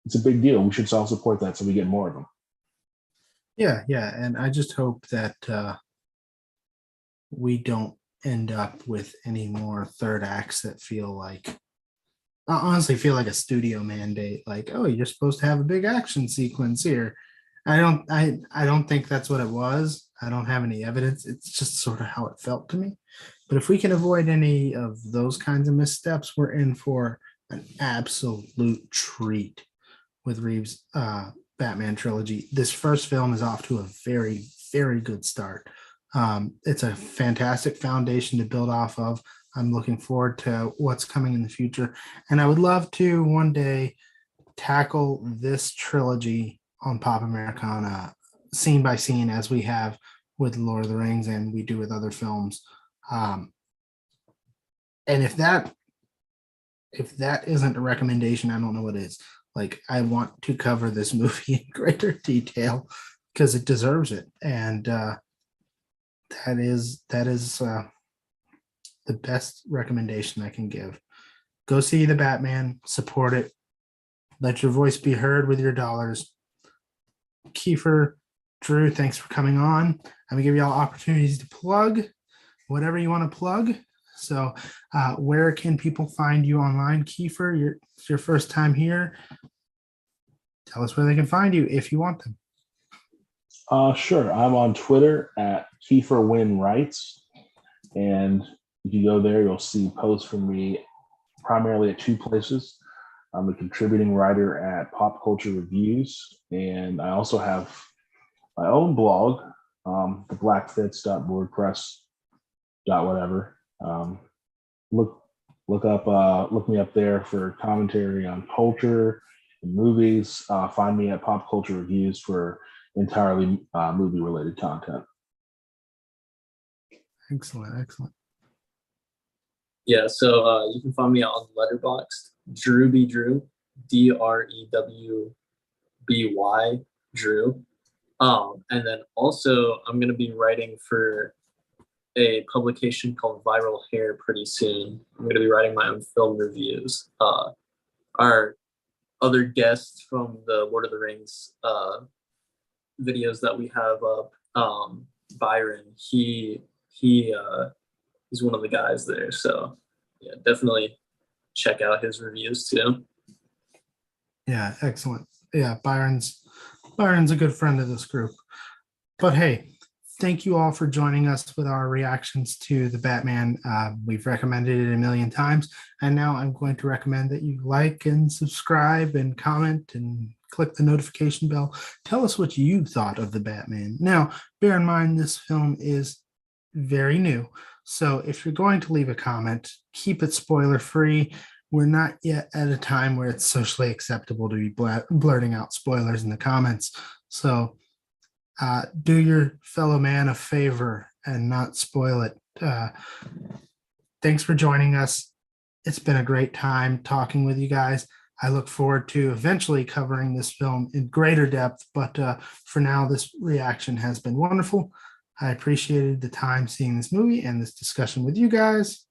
it's a big deal. We should all support that so we get more of them. Yeah, and I just hope that we don't end up with any more third acts that honestly feel like a studio mandate. Like, oh, you're supposed to have a big action sequence here. I don't think that's what it was. I don't have any evidence. It's just sort of how it felt to me. But if we can avoid any of those kinds of missteps, we're in for an absolute treat with Reeves' Batman trilogy. This first film is off to a very, very good start. It's a fantastic foundation to build off of. I'm looking forward to what's coming in the future. And I would love to one day tackle this trilogy on Pop Americana scene by scene, as we have with Lord of the Rings and we do with other films. And if that isn't a recommendation, I don't know what is. Like, I want to cover this movie in greater detail because it deserves it. And that is the best recommendation I can give. Go see the Batman, support it, let your voice be heard with your dollars. Kiefer, Drew, thanks for coming on. I'm gonna give you all opportunities to plug whatever you want to plug. So where can people find you online? Kiefer, it's your first time here. Tell us where they can find you if you want them. Sure. I'm on Twitter at Kiefer Win Writes. And if you go there, you'll see posts from me primarily at two places. I'm a contributing writer at Pop Culture Reviews, and I also have my own blog, the blackfits.wordpress.whatever. Look me up there for commentary on culture and movies. Find me at Pop Culture Reviews for entirely movie-related content. Excellent. Yeah, so you can find me on Letterboxd, Drewby Drew, DREWBY Drew. And then also I'm going to be writing for a publication called Viral Hair pretty soon. I'm going to be writing my own film reviews. Our other guest from the Lord of the Rings videos that we have up, Byron, he's one of the guys there. So yeah, definitely check out his reviews too. Yeah, excellent. Yeah, Byron's a good friend of this group. But hey, thank you all for joining us with our reactions to the Batman. We've recommended it a million times, and now I'm going to recommend that you like and subscribe and comment and click the notification bell. Tell us what you thought of the Batman. Now, bear in mind, this film is very new. So if you're going to leave a comment, keep it spoiler free. We're not yet at a time where it's socially acceptable to be blurting out spoilers in the comments. So do your fellow man a favor and not spoil it. Thanks for joining us. It's been a great time talking with you guys. I look forward to eventually covering this film in greater depth, but for now, this reaction has been wonderful. I appreciated the time seeing this movie and this discussion with you guys.